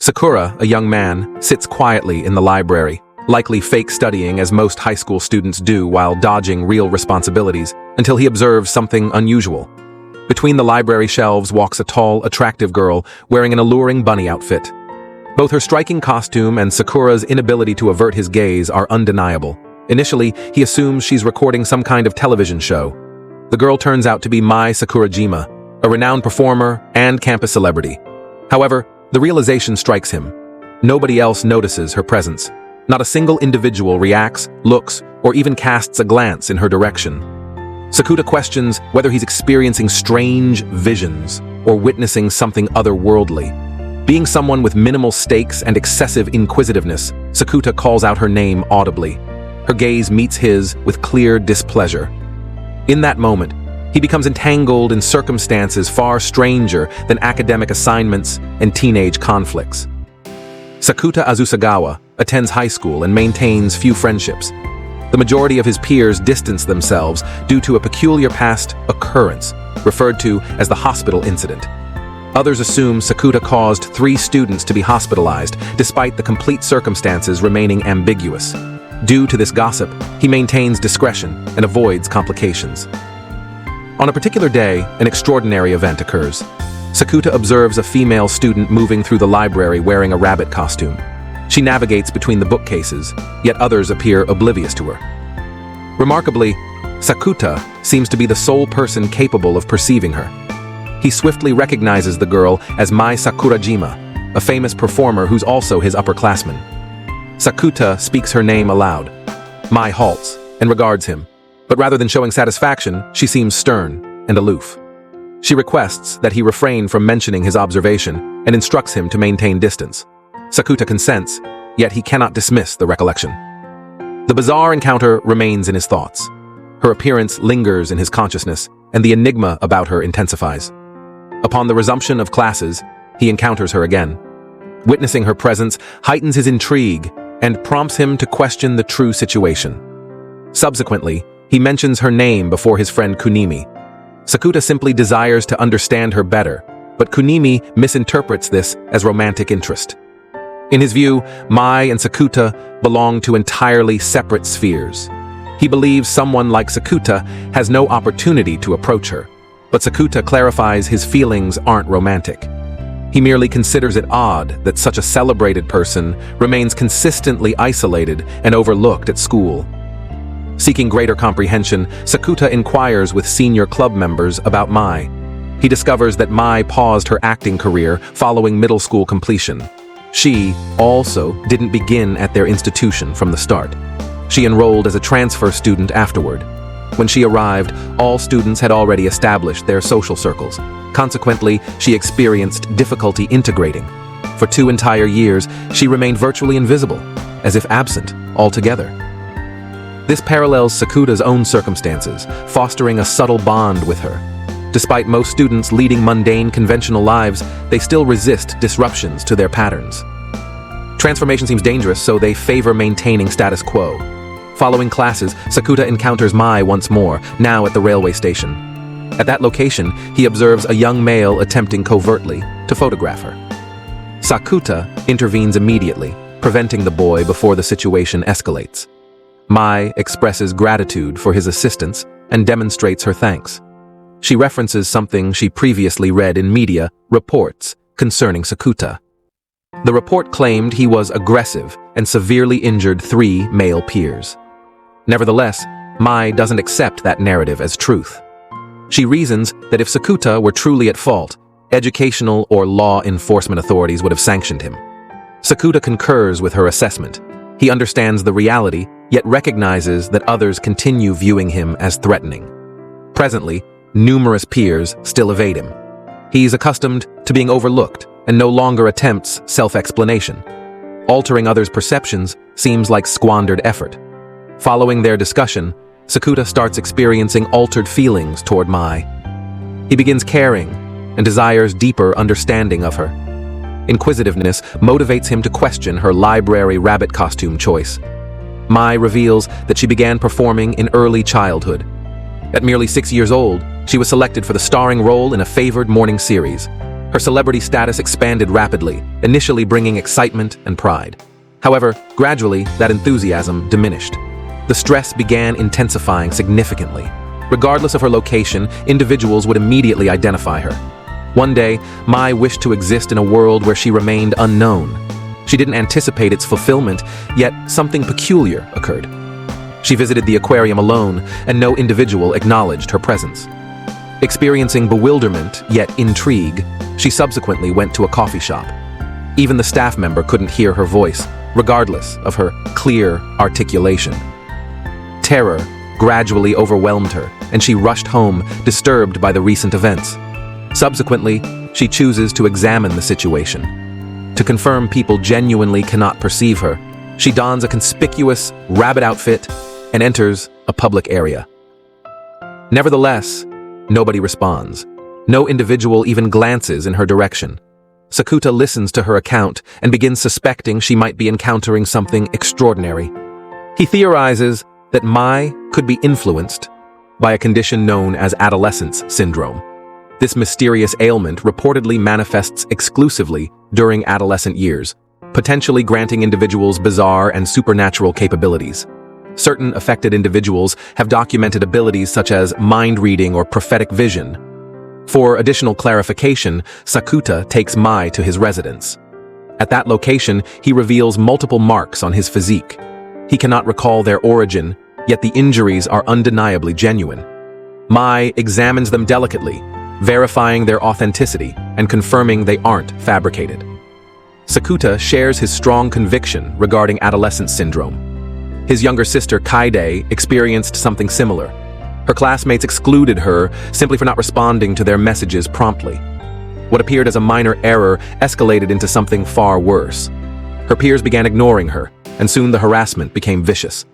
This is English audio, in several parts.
Sakura, a young man, sits quietly in the library, likely fake studying as most high school students do while dodging real responsibilities, until he observes something unusual. Between the library shelves walks a tall, attractive girl wearing an alluring bunny outfit. Both her striking costume and Sakura's inability to avert his gaze are undeniable. Initially, he assumes she's recording some kind of television show. The girl turns out to be Mai Sakurajima, a renowned performer and campus celebrity. However, the realization strikes him. Nobody else notices her presence. Not a single individual reacts, looks, or even casts a glance in her direction. Sakura questions whether he's experiencing strange visions or witnessing something otherworldly. Being someone with minimal stakes and excessive inquisitiveness, Sakura calls out her name audibly. Her gaze meets his with clear displeasure. In that moment, he becomes entangled in circumstances far stranger than academic assignments and teenage conflicts. Sakura Azusagawa attends high school and maintains few friendships. The majority of his peers distance themselves due to a peculiar past occurrence, referred to as the hospital incident. Others assume Sakura caused 3 students to be hospitalized, despite the complete circumstances remaining ambiguous. Due to this gossip, he maintains discretion and avoids complications. On a particular day, an extraordinary event occurs. Sakura observes a female student moving through the library wearing a rabbit costume. She navigates between the bookcases, yet others appear oblivious to her. Remarkably, Sakura seems to be the sole person capable of perceiving her. He swiftly recognizes the girl as Mai Sakurajima, a famous performer who's also his upperclassman. Sakura speaks her name aloud. Mai halts and regards him, but rather than showing satisfaction, she seems stern and aloof. She requests that he refrain from mentioning his observation and instructs him to maintain distance. Sakura consents, yet he cannot dismiss the recollection. The bizarre encounter remains in his thoughts. Her appearance lingers in his consciousness, and the enigma about her intensifies. Upon the resumption of classes, he encounters her again. Witnessing her presence heightens his intrigue and prompts him to question the true situation. Subsequently, he mentions her name before his friend Kunimi. Sakura simply desires to understand her better, but Kunimi misinterprets this as romantic interest. In his view, Mai and Sakura belong to entirely separate spheres. He believes someone like Sakura has no opportunity to approach her, but Sakura clarifies his feelings aren't romantic. He merely considers it odd that such a celebrated person remains consistently isolated and overlooked at school. Seeking greater comprehension, Sakura inquires with senior club members about Mai. He discovers that Mai paused her acting career following middle school completion. She, also, didn't begin at their institution from the start. She enrolled as a transfer student afterward. When she arrived, all students had already established their social circles. Consequently, she experienced difficulty integrating. For 2 entire years, she remained virtually invisible, as if absent altogether. This parallels Sakura's own circumstances, fostering a subtle bond with her. Despite most students leading mundane, conventional lives, they still resist disruptions to their patterns. Transformation seems dangerous, so they favor maintaining status quo. Following classes, Sakura encounters Mai once more, now at the railway station. At that location, he observes a young male attempting covertly to photograph her. Sakura intervenes immediately, preventing the boy before the situation escalates. Mai expresses gratitude for his assistance and demonstrates her thanks. She references something she previously read in media reports concerning Sakura. The report claimed he was aggressive and severely injured 3 male peers. Nevertheless, Mai doesn't accept that narrative as truth. She reasons that if Sakura were truly at fault, educational or law enforcement authorities would have sanctioned him. Sakura concurs with her assessment. He understands the reality, yet recognizes that others continue viewing him as threatening. Presently, numerous peers still evade him. He's accustomed to being overlooked and no longer attempts self-explanation. Altering others' perceptions seems like squandered effort. Following their discussion, Sakura starts experiencing altered feelings toward Mai. He begins caring and desires deeper understanding of her. Inquisitiveness motivates him to question her library rabbit costume choice. Mai reveals that she began performing in early childhood. At merely 6 years old, she was selected for the starring role in a favored morning series. Her celebrity status expanded rapidly, initially bringing excitement and pride. However, gradually, that enthusiasm diminished. The stress began intensifying significantly. Regardless of her location, individuals would immediately identify her. One day, Mai wished to exist in a world where she remained unknown. She didn't anticipate its fulfillment, yet something peculiar occurred. She visited the aquarium alone, and no individual acknowledged her presence. Experiencing bewilderment, yet intrigue, she subsequently went to a coffee shop. Even the staff member couldn't hear her voice, regardless of her clear articulation. Terror gradually overwhelmed her, and she rushed home, disturbed by the recent events. Subsequently, she chooses to examine the situation. To confirm people genuinely cannot perceive her, she dons a conspicuous rabbit outfit and enters a public area. Nevertheless, nobody responds. No individual even glances in her direction. Sakuta listens to her account and begins suspecting she might be encountering something extraordinary. He theorizes that Mai could be influenced by a condition known as Adolescence Syndrome. This mysterious ailment reportedly manifests exclusively during adolescent years, potentially granting individuals bizarre and supernatural capabilities. Certain affected individuals have documented abilities such as mind reading or prophetic vision. For additional clarification, Sakuta takes Mai to his residence. At that location, he reveals multiple marks on his physique. He cannot recall their origin, yet the injuries are undeniably genuine. Mai examines them delicately, verifying their authenticity and confirming they aren't fabricated. Sakuta shares his strong conviction regarding Adolescence Syndrome. His younger sister, Kaide, experienced something similar. Her classmates excluded her simply for not responding to their messages promptly. What appeared as a minor error escalated into something far worse. Her peers began ignoring her, and soon the harassment became vicious.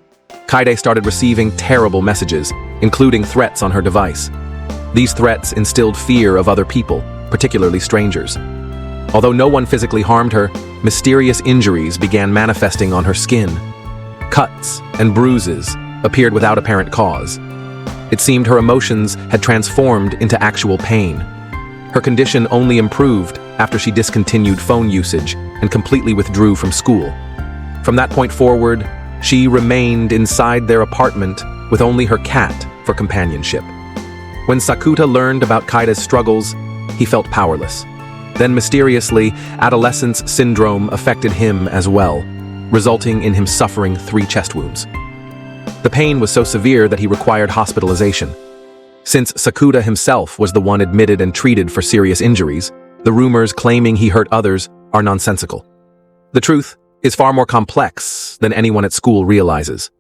Kaide started receiving terrible messages, including threats on her device. These threats instilled fear of other people, particularly strangers. Although no one physically harmed her, mysterious injuries began manifesting on her skin. Cuts and bruises appeared without apparent cause. It seemed her emotions had transformed into actual pain. Her condition only improved after she discontinued phone usage and completely withdrew from school. From that point forward, she remained inside their apartment with only her cat for companionship. When Sakuta learned about Kaida's struggles, he felt powerless. Then mysteriously, Adolescence Syndrome affected him as well, resulting in him suffering 3 chest wounds. The pain was so severe that he required hospitalization. Since Sakuta himself was the one admitted and treated for serious injuries, the rumors claiming he hurt others are nonsensical. The truth is far more complex than anyone at school realizes.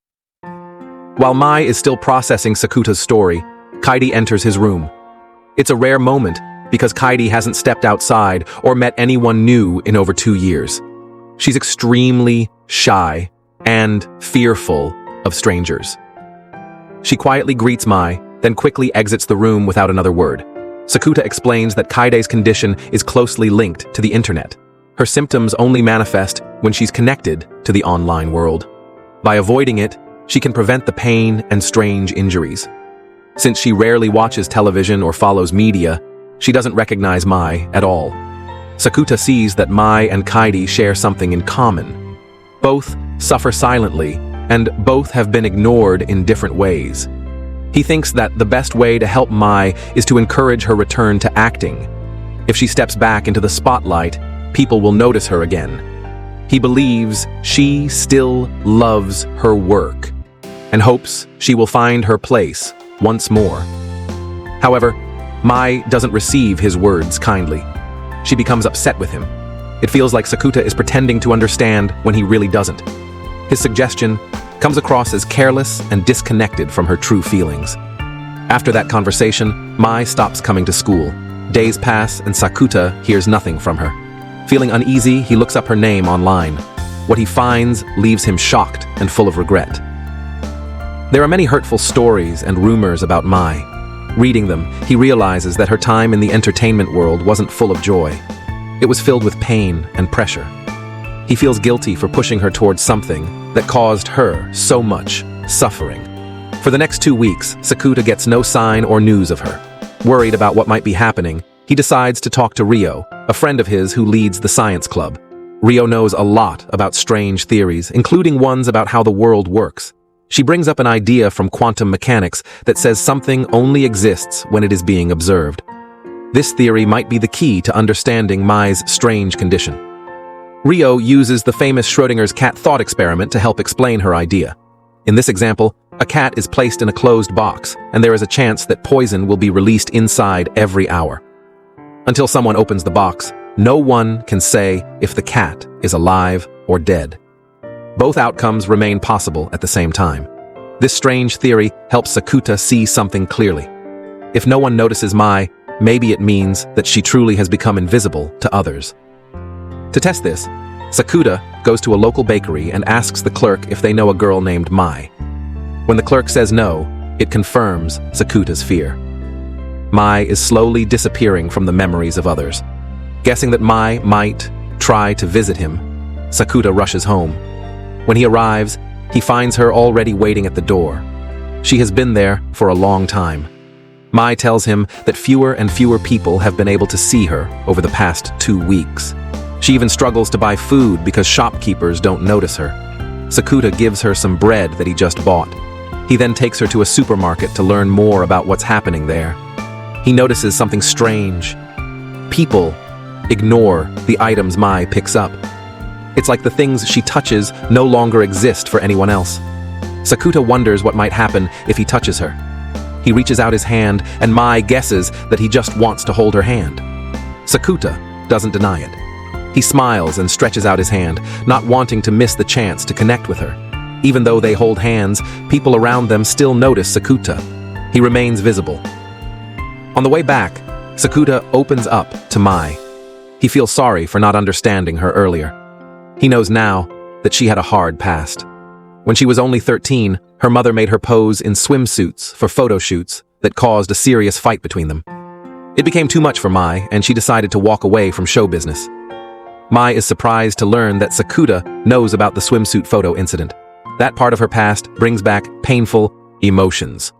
While Mai is still processing Sakuta's story, Kaide enters his room. It's a rare moment because Kaide hasn't stepped outside or met anyone new in over 2 years. She's extremely shy and fearful of strangers. She quietly greets Mai, then quickly exits the room without another word. Sakuta explains that Kaide's condition is closely linked to the internet. Her symptoms only manifest when she's connected to the online world. By avoiding it, she can prevent the pain and strange injuries. Since she rarely watches television or follows media, she doesn't recognize Mai at all. Sakuta sees that Mai and Kaide share something in common. Both suffer silently, and both have been ignored in different ways. He thinks that the best way to help Mai is to encourage her return to acting. If she steps back into the spotlight, people will notice her again. He believes she still loves her work and hopes she will find her place once more. However, Mai doesn't receive his words kindly. She becomes upset with him. It feels like Sakuta is pretending to understand when he really doesn't. His suggestion comes across as careless and disconnected from her true feelings. After that conversation, Mai stops coming to school. Days pass and Sakuta hears nothing from her. Feeling uneasy, he looks up her name online. What he finds leaves him shocked and full of regret. There are many hurtful stories and rumors about Mai. Reading them, he realizes that her time in the entertainment world wasn't full of joy. It was filled with pain and pressure. He feels guilty for pushing her towards something that caused her so much suffering. For the next 2 weeks, Sakuta gets no sign or news of her. Worried about what might be happening, He decides to talk to Rio, a friend of his who leads the science club. Rio knows a lot about strange theories, including ones about how the world works. She brings up an idea from quantum mechanics that says something only exists when it is being observed. This theory might be the key to understanding Mai's strange condition. Rio uses the famous Schrödinger's cat thought experiment to help explain her idea. In this example, a cat is placed in a closed box, and there is a chance that poison will be released inside every hour. Until someone opens the box, no one can say if the cat is alive or dead. Both outcomes remain possible at the same time. This strange theory helps Sakuta see something clearly. If no one notices Mai, maybe it means that she truly has become invisible to others. To test this, Sakuta goes to a local bakery and asks the clerk if they know a girl named Mai. When the clerk says no, it confirms Sakuta's fear. Mai is slowly disappearing from the memories of others. Guessing that Mai might try to visit him, Sakuta rushes home. When he arrives, he finds her already waiting at the door. She has been there for a long time. Mai tells him that fewer and fewer people have been able to see her over the past 2 weeks. She even struggles to buy food because shopkeepers don't notice her. Sakuta gives her some bread that he just bought. He then takes her to a supermarket to learn more about what's happening there. He notices something strange. People ignore the items Mai picks up. It's like the things she touches no longer exist for anyone else. Sakuta wonders what might happen if he touches her. He reaches out his hand, and Mai guesses that he just wants to hold her hand. Sakuta doesn't deny it. He smiles and stretches out his hand, not wanting to miss the chance to connect with her. Even though they hold hands, people around them still notice Sakuta. He remains visible. On the way back, Sakuta opens up to Mai. He feels sorry for not understanding her earlier. He knows now that she had a hard past. When she was only 13, her mother made her pose in swimsuits for photo shoots that caused a serious fight between them. It became too much for Mai, and she decided to walk away from show business. Mai is surprised to learn that Sakuta knows about the swimsuit photo incident. That part of her past brings back painful emotions.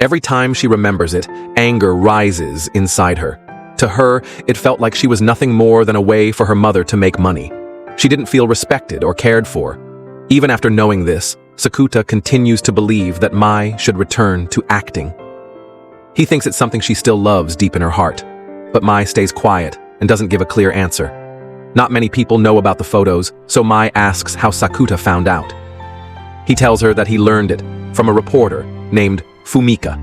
Every time she remembers it, anger rises inside her. To her, it felt like she was nothing more than a way for her mother to make money. She didn't feel respected or cared for. Even after knowing this, Sakuta continues to believe that Mai should return to acting. He thinks it's something she still loves deep in her heart, but Mai stays quiet and doesn't give a clear answer. Not many people know about the photos, so Mai asks how Sakuta found out. He tells her that he learned it from a reporter named Fumika.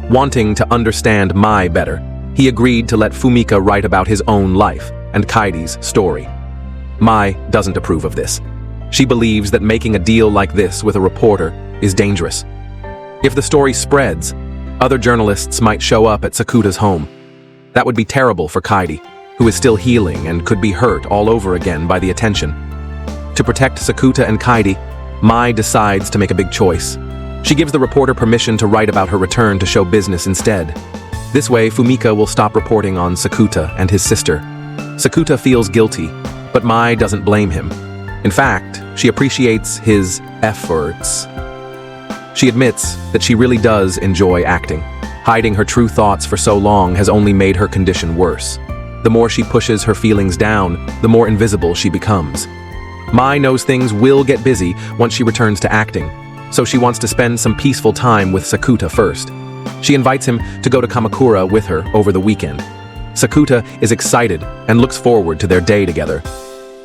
Wanting to understand Mai better, he agreed to let Fumika write about his own life and Kaidi's story. Mai doesn't approve of this. She believes that making a deal like this with a reporter is dangerous. If the story spreads, other journalists might show up at Sakuta's home. That would be terrible for Kaidi, who is still healing and could be hurt all over again by the attention. To protect Sakuta and Kaidi, Mai decides to make a big choice. She gives the reporter permission to write about her return to show business instead. This way, Fumika will stop reporting on Sakuta and his sister. Sakuta feels guilty, but Mai doesn't blame him. In fact, she appreciates his efforts. She admits that she really does enjoy acting. Hiding her true thoughts for so long has only made her condition worse. The more she pushes her feelings down, the more invisible she becomes. Mai knows things will get busy once she returns to acting, so she wants to spend some peaceful time with Sakuta first. She invites him to go to Kamakura with her over the weekend. Sakuta is excited and looks forward to their day together.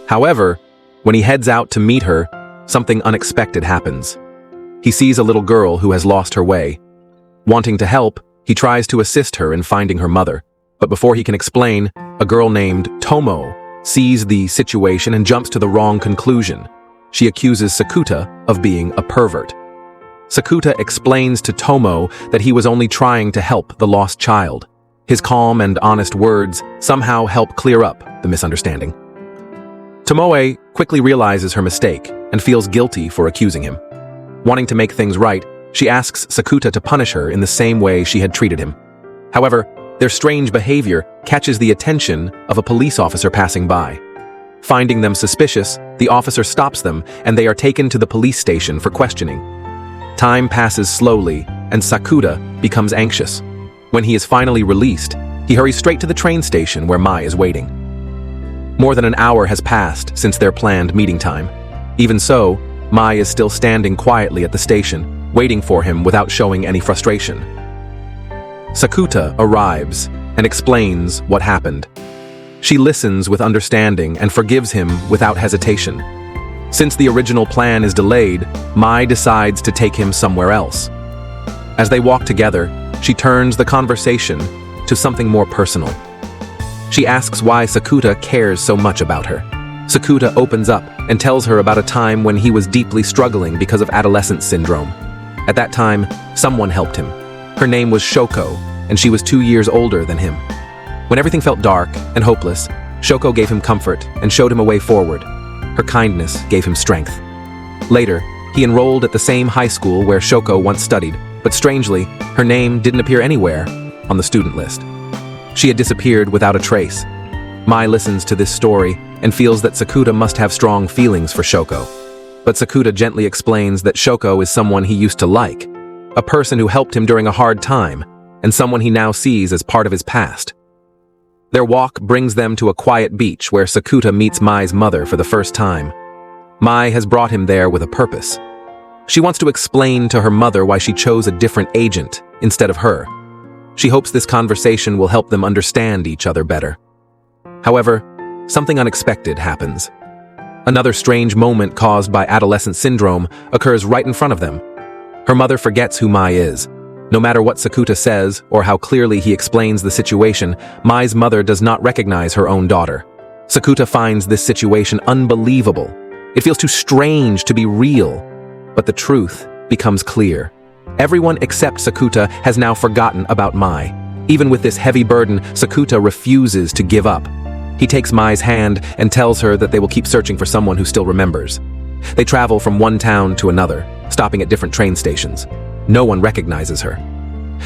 However, when he heads out to meet her, something unexpected happens. He sees a little girl who has lost her way. Wanting to help, he tries to assist her in finding her mother. But before he can explain, a girl named Tomo sees the situation and jumps to the wrong conclusion. She accuses Sakuta of being a pervert. Sakuta explains to Tomo that he was only trying to help the lost child. His calm and honest words somehow help clear up the misunderstanding. Tomoe quickly realizes her mistake and feels guilty for accusing him. Wanting to make things right, she asks Sakuta to punish her in the same way she had treated him. However, their strange behavior catches the attention of a police officer passing by. Finding them suspicious, the officer stops them and they are taken to the police station for questioning. Time passes slowly and Sakuta becomes anxious. When he is finally released, He hurries straight to the train station where Mai is waiting. More than an hour has passed since their planned meeting time. Even so, Mai is still standing quietly at the station, waiting for him without showing any frustration. Sakuta arrives and explains what happened. She listens with understanding and forgives him without hesitation. Since the original plan is delayed, Mai decides to take him somewhere else. As they walk together, she turns the conversation to something more personal. She asks why Sakuta cares so much about her. Sakuta opens up and tells her about a time when he was deeply struggling because of Adolescence Syndrome. At that time, someone helped him. Her name was Shoko, and she was 2 years older than him. When everything felt dark and hopeless, Shoko gave him comfort and showed him a way forward. Her kindness gave him strength. Later, he enrolled at the same high school where Shoko once studied, but strangely, her name didn't appear anywhere on the student list. She had disappeared without a trace. Mai listens to this story and feels that Sakuta must have strong feelings for Shoko. But Sakuta gently explains that Shoko is someone he used to like, a person who helped him during a hard time, and someone he now sees as part of his past. Their walk brings them to a quiet beach where Sakuta meets Mai's mother for the first time. Mai has brought him there with a purpose. She wants to explain to her mother why she chose a different agent instead of her. She hopes this conversation will help them understand each other better. However, something unexpected happens. Another strange moment caused by Adolescence Syndrome occurs right in front of them. Her mother forgets who Mai is. No matter what Sakuta says or how clearly he explains the situation, Mai's mother does not recognize her own daughter. Sakuta finds this situation unbelievable. It feels too strange to be real. But the truth becomes clear. Everyone except Sakuta has now forgotten about Mai. Even with this heavy burden, Sakuta refuses to give up. He takes Mai's hand and tells her that they will keep searching for someone who still remembers. They travel from one town to another, stopping at different train stations. No one recognizes her.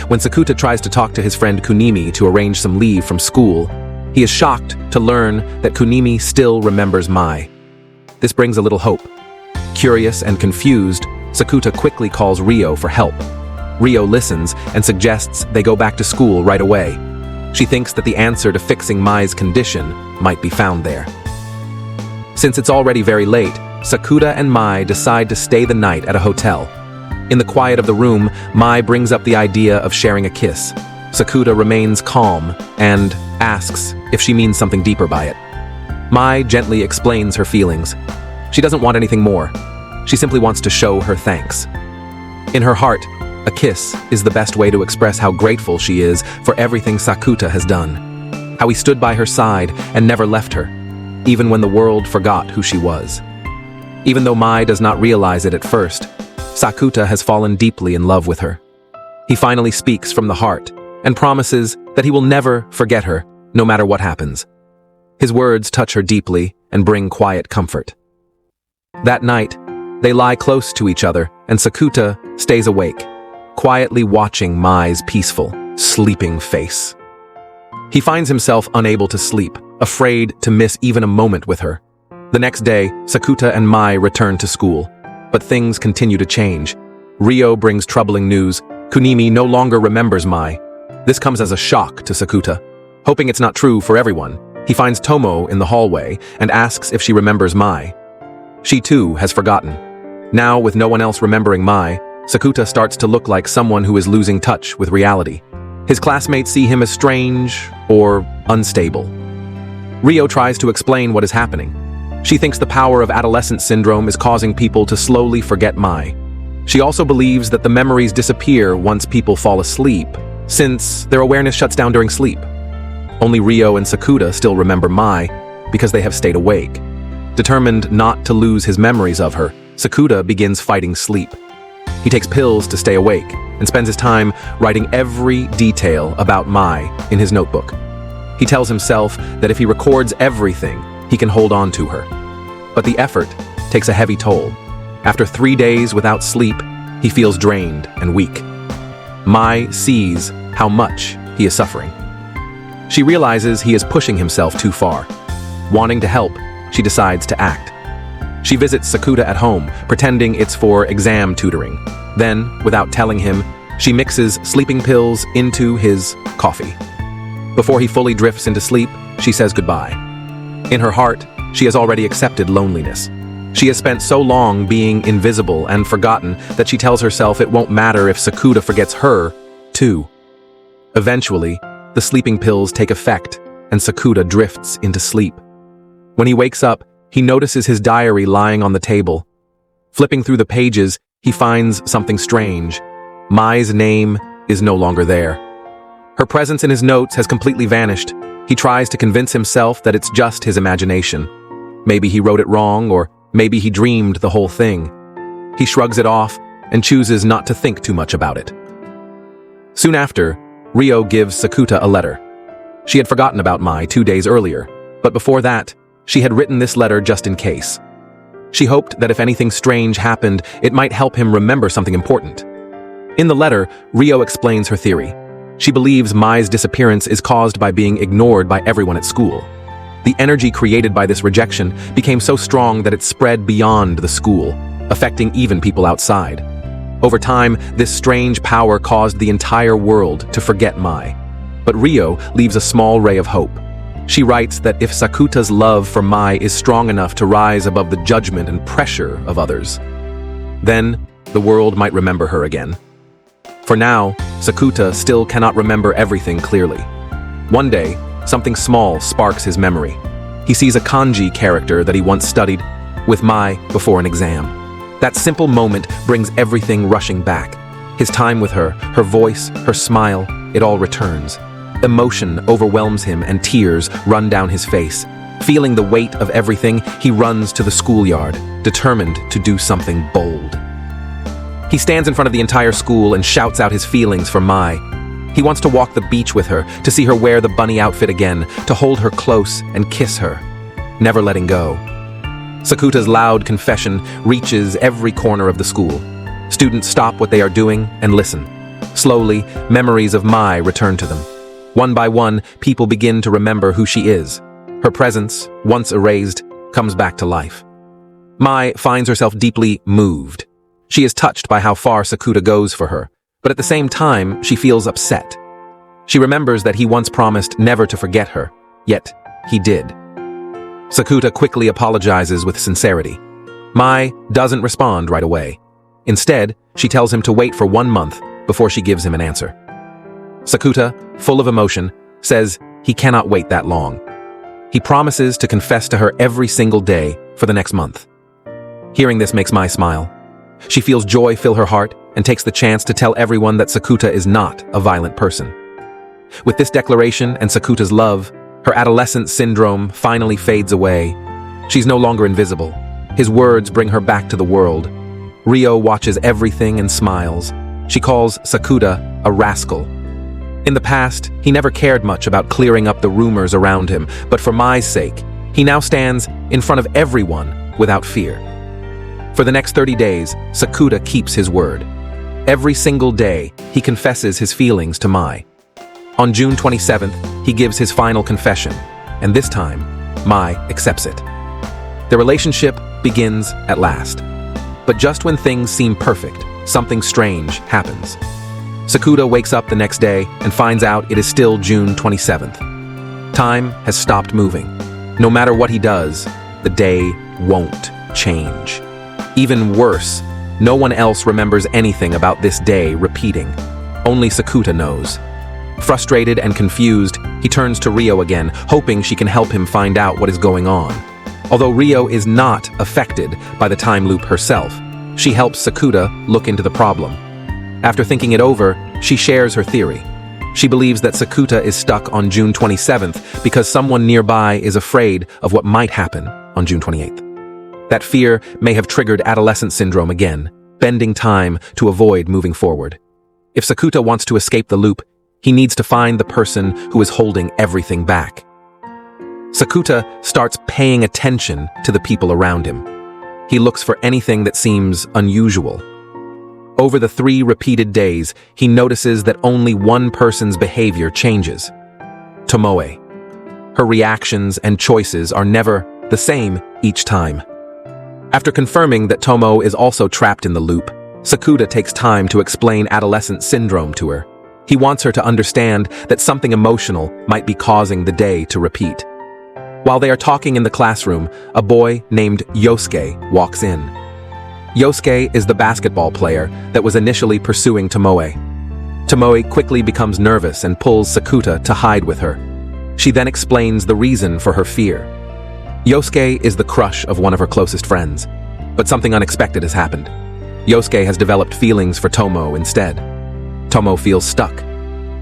When Sakuta tries to talk to his friend Kunimi to arrange some leave from school, he is shocked to learn that Kunimi still remembers Mai. This brings a little hope. Curious and confused, Sakuta quickly calls Rio for help. Rio listens and suggests they go back to school right away. She thinks that the answer to fixing Mai's condition might be found there. Since it's already very late, Sakuta and Mai decide to stay the night at a hotel. In the quiet of the room, Mai brings up the idea of sharing a kiss. Sakuta remains calm and asks if she means something deeper by it. Mai gently explains her feelings. She doesn't want anything more. She simply wants to show her thanks. In her heart, a kiss is the best way to express how grateful she is for everything Sakuta has done. How he stood by her side and never left her, even when the world forgot who she was. Even though Mai does not realize it at first, Sakuta has fallen deeply in love with her. He finally speaks from the heart and promises that he will never forget her, no matter what happens. His words touch her deeply and bring quiet comfort. That night, they lie close to each other, and Sakuta stays awake, quietly watching Mai's peaceful, sleeping face. He finds himself unable to sleep, afraid to miss even a moment with her. The next day, Sakuta and Mai return to school, but things continue to change. Rio brings troubling news. Kunimi no longer remembers Mai. This comes as a shock to Sakuta. Hoping it's not true for everyone, he finds Tomo in the hallway and asks if she remembers Mai. She too has forgotten. Now, with no one else remembering Mai, Sakuta starts to look like someone who is losing touch with reality. His classmates see him as strange or unstable. Rio tries to explain what is happening. She thinks the power of Adolescence Syndrome is causing people to slowly forget Mai. She also believes that the memories disappear once people fall asleep, since their awareness shuts down during sleep. Only Rio and Sakuta still remember Mai because they have stayed awake. Determined not to lose his memories of her, Sakuta begins fighting sleep. He takes pills to stay awake and spends his time writing every detail about Mai in his notebook. He tells himself that if he records everything, he can hold on to her. But the effort takes a heavy toll. After 3 days without sleep, he feels drained and weak. Mai sees how much he is suffering. She realizes he is pushing himself too far. Wanting to help, she decides to act. She visits Sakuta at home, pretending it's for exam tutoring. Then, without telling him, she mixes sleeping pills into his coffee. Before he fully drifts into sleep, she says goodbye. In her heart, she has already accepted loneliness. She has spent so long being invisible and forgotten that she tells herself it won't matter if Sakuta forgets her, too. Eventually, the sleeping pills take effect, and Sakuta drifts into sleep. When he wakes up, he notices his diary lying on the table. Flipping through the pages, he finds something strange. Mai's name is no longer there. Her presence in his notes has completely vanished. He tries to convince himself that it's just his imagination. Maybe he wrote it wrong, or maybe he dreamed the whole thing. He shrugs it off and chooses not to think too much about it. Soon after, Rio gives Sakuta a letter. She had forgotten about Mai 2 days earlier, but before that, she had written this letter just in case. She hoped that if anything strange happened, it might help him remember something important. In the letter, Rio explains her theory. She believes Mai's disappearance is caused by being ignored by everyone at school. The energy created by this rejection became so strong that it spread beyond the school, affecting even people outside. Over time, this strange power caused the entire world to forget Mai. But Rio leaves a small ray of hope. She writes that if Sakuta's love for Mai is strong enough to rise above the judgment and pressure of others, then the world might remember her again. For now, Sakuta still cannot remember everything clearly. One day, something small sparks his memory. He sees a kanji character that he once studied with Mai before an exam. That simple moment brings everything rushing back. His time with her, her voice, her smile, it all returns. Emotion overwhelms him and tears run down his face. Feeling the weight of everything, he runs to the schoolyard, determined to do something bold. He stands in front of the entire school and shouts out his feelings for Mai. He wants to walk the beach with her, to see her wear the bunny outfit again, to hold her close and kiss her, never letting go. Sakuta's loud confession reaches every corner of the school. Students stop what they are doing and listen. Slowly, memories of Mai return to them. One by one, people begin to remember who she is. Her presence, once erased, comes back to life. Mai finds herself deeply moved. She is touched by how far Sakuta goes for her, but at the same time, she feels upset. She remembers that he once promised never to forget her, yet he did. Sakuta quickly apologizes with sincerity. Mai doesn't respond right away. Instead, she tells him to wait for 1 month before she gives him an answer. Sakuta, full of emotion, says he cannot wait that long. He promises to confess to her every single day for the next month. Hearing this makes Mai smile. She feels joy fill her heart and takes the chance to tell everyone that Sakuta is not a violent person. With this declaration and Sakuta's love, her adolescence syndrome finally fades away. She's no longer invisible. His words bring her back to the world. Rio watches everything and smiles. She calls Sakuta a rascal. In the past, he never cared much about clearing up the rumors around him, but for Mai's sake, he now stands in front of everyone without fear. For the next 30 days, Sakuta keeps his word. Every single day, he confesses his feelings to Mai. On June 27th, he gives his final confession, and this time, Mai accepts it. The relationship begins at last. But just when things seem perfect, something strange happens. Sakuta wakes up the next day and finds out it is still June 27th. Time has stopped moving. No matter what he does, the day won't change. Even worse, no one else remembers anything about this day repeating. Only Sakuta knows. Frustrated and confused, he turns to Rio again, hoping she can help him find out what is going on. Although Rio is not affected by the time loop herself, she helps Sakuta look into the problem. After thinking it over, she shares her theory. She believes that Sakuta is stuck on June 27th because someone nearby is afraid of what might happen on June 28th. That fear may have triggered Adolescence Syndrome again, bending time to avoid moving forward. If Sakuta wants to escape the loop, he needs to find the person who is holding everything back. Sakuta starts paying attention to the people around him. He looks for anything that seems unusual. Over the 3 repeated days, he notices that only one person's behavior changes. Tomoe. Her reactions and choices are never the same each time. After confirming that Tomo is also trapped in the loop, Sakuta takes time to explain Adolescence Syndrome to her. He wants her to understand that something emotional might be causing the day to repeat. While they are talking in the classroom, a boy named Yosuke walks in. Yosuke is the basketball player that was initially pursuing Tomoe. Tomoe quickly becomes nervous and pulls Sakuta to hide with her. She then explains the reason for her fear. Yosuke is the crush of one of her closest friends, but something unexpected has happened. Yosuke has developed feelings for Tomo instead. Tomo feels stuck.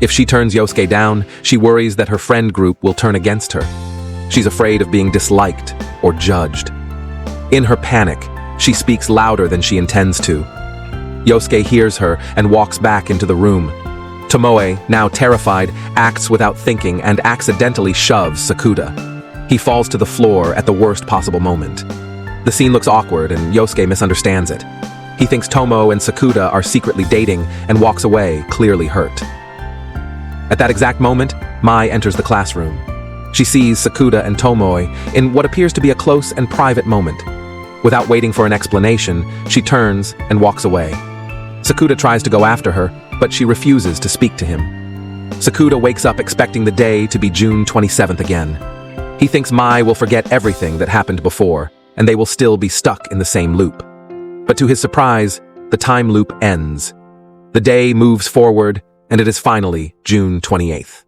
If she turns Yosuke down, she worries that her friend group will turn against her. She's afraid of being disliked or judged. In her panic, she speaks louder than she intends to. Yosuke hears her and walks back into the room. Tomoe, now terrified, acts without thinking and accidentally shoves Sakuta. He falls to the floor at the worst possible moment. The scene looks awkward and Yosuke misunderstands it. He thinks Tomo and Sakuta are secretly dating and walks away, clearly hurt. At that exact moment, Mai enters the classroom. She sees Sakuta and Tomoe in what appears to be a close and private moment. Without waiting for an explanation, she turns and walks away. Sakuta tries to go after her, but she refuses to speak to him. Sakuta wakes up expecting the day to be June 27th again. He thinks Mai will forget everything that happened before, and they will still be stuck in the same loop. But to his surprise, the time loop ends. The day moves forward, and it is finally June 28th.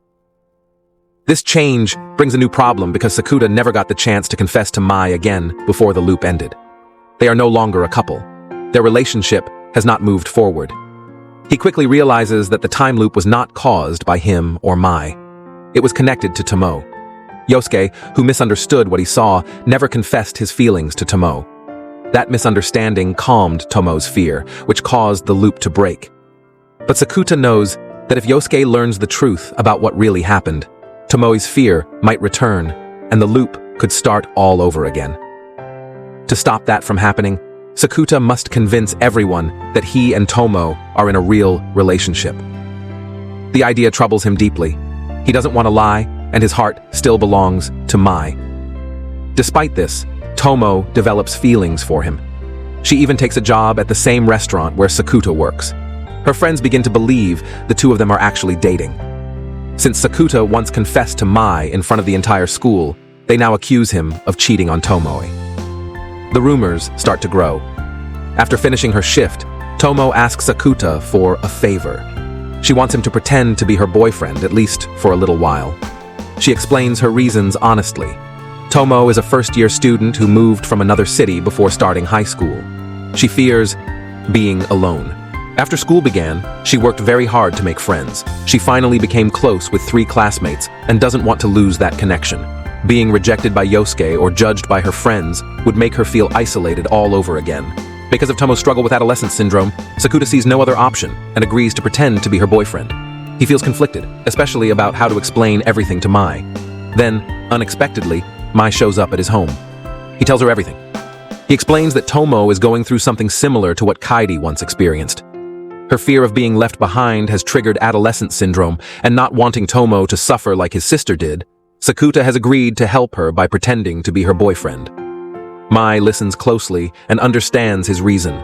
This change brings a new problem because Sakuta never got the chance to confess to Mai again before the loop ended. They are no longer a couple. Their relationship has not moved forward. He quickly realizes that the time loop was not caused by him or Mai. It was connected to Tomo. Yosuke, who misunderstood what he saw, never confessed his feelings to Tomo. That misunderstanding calmed Tomo's fear, which caused the loop to break. But Sakuta knows that if Yosuke learns the truth about what really happened, Tomoe's fear might return, and the loop could start all over again. To stop that from happening, Sakuta must convince everyone that he and Tomo are in a real relationship. The idea troubles him deeply. He doesn't want to lie, and his heart still belongs to Mai. Despite this, Tomo develops feelings for him. She even takes a job at the same restaurant where Sakuta works. Her friends begin to believe the two of them are actually dating. Since Sakuta once confessed to Mai in front of the entire school, they now accuse him of cheating on Tomoe. The rumors start to grow. After finishing her shift, Tomo asks Sakuta for a favor. She wants him to pretend to be her boyfriend, at least for a little while. She explains her reasons honestly. Tomo is a first-year student who moved from another city before starting high school. She fears being alone. After school began, she worked very hard to make friends. She finally became close with 3 classmates and doesn't want to lose that connection. Being rejected by Yosuke or judged by her friends would make her feel isolated all over again. Because of Tomo's struggle with adolescence syndrome, Sakuta sees no other option and agrees to pretend to be her boyfriend. He feels conflicted, especially about how to explain everything to Mai. Then, unexpectedly, Mai shows up at his home. He tells her everything. He explains that Tomo is going through something similar to what Kaidi once experienced. Her fear of being left behind has triggered adolescence syndrome, and not wanting Tomo to suffer like his sister did, Sakuta has agreed to help her by pretending to be her boyfriend. Mai listens closely and understands his reason.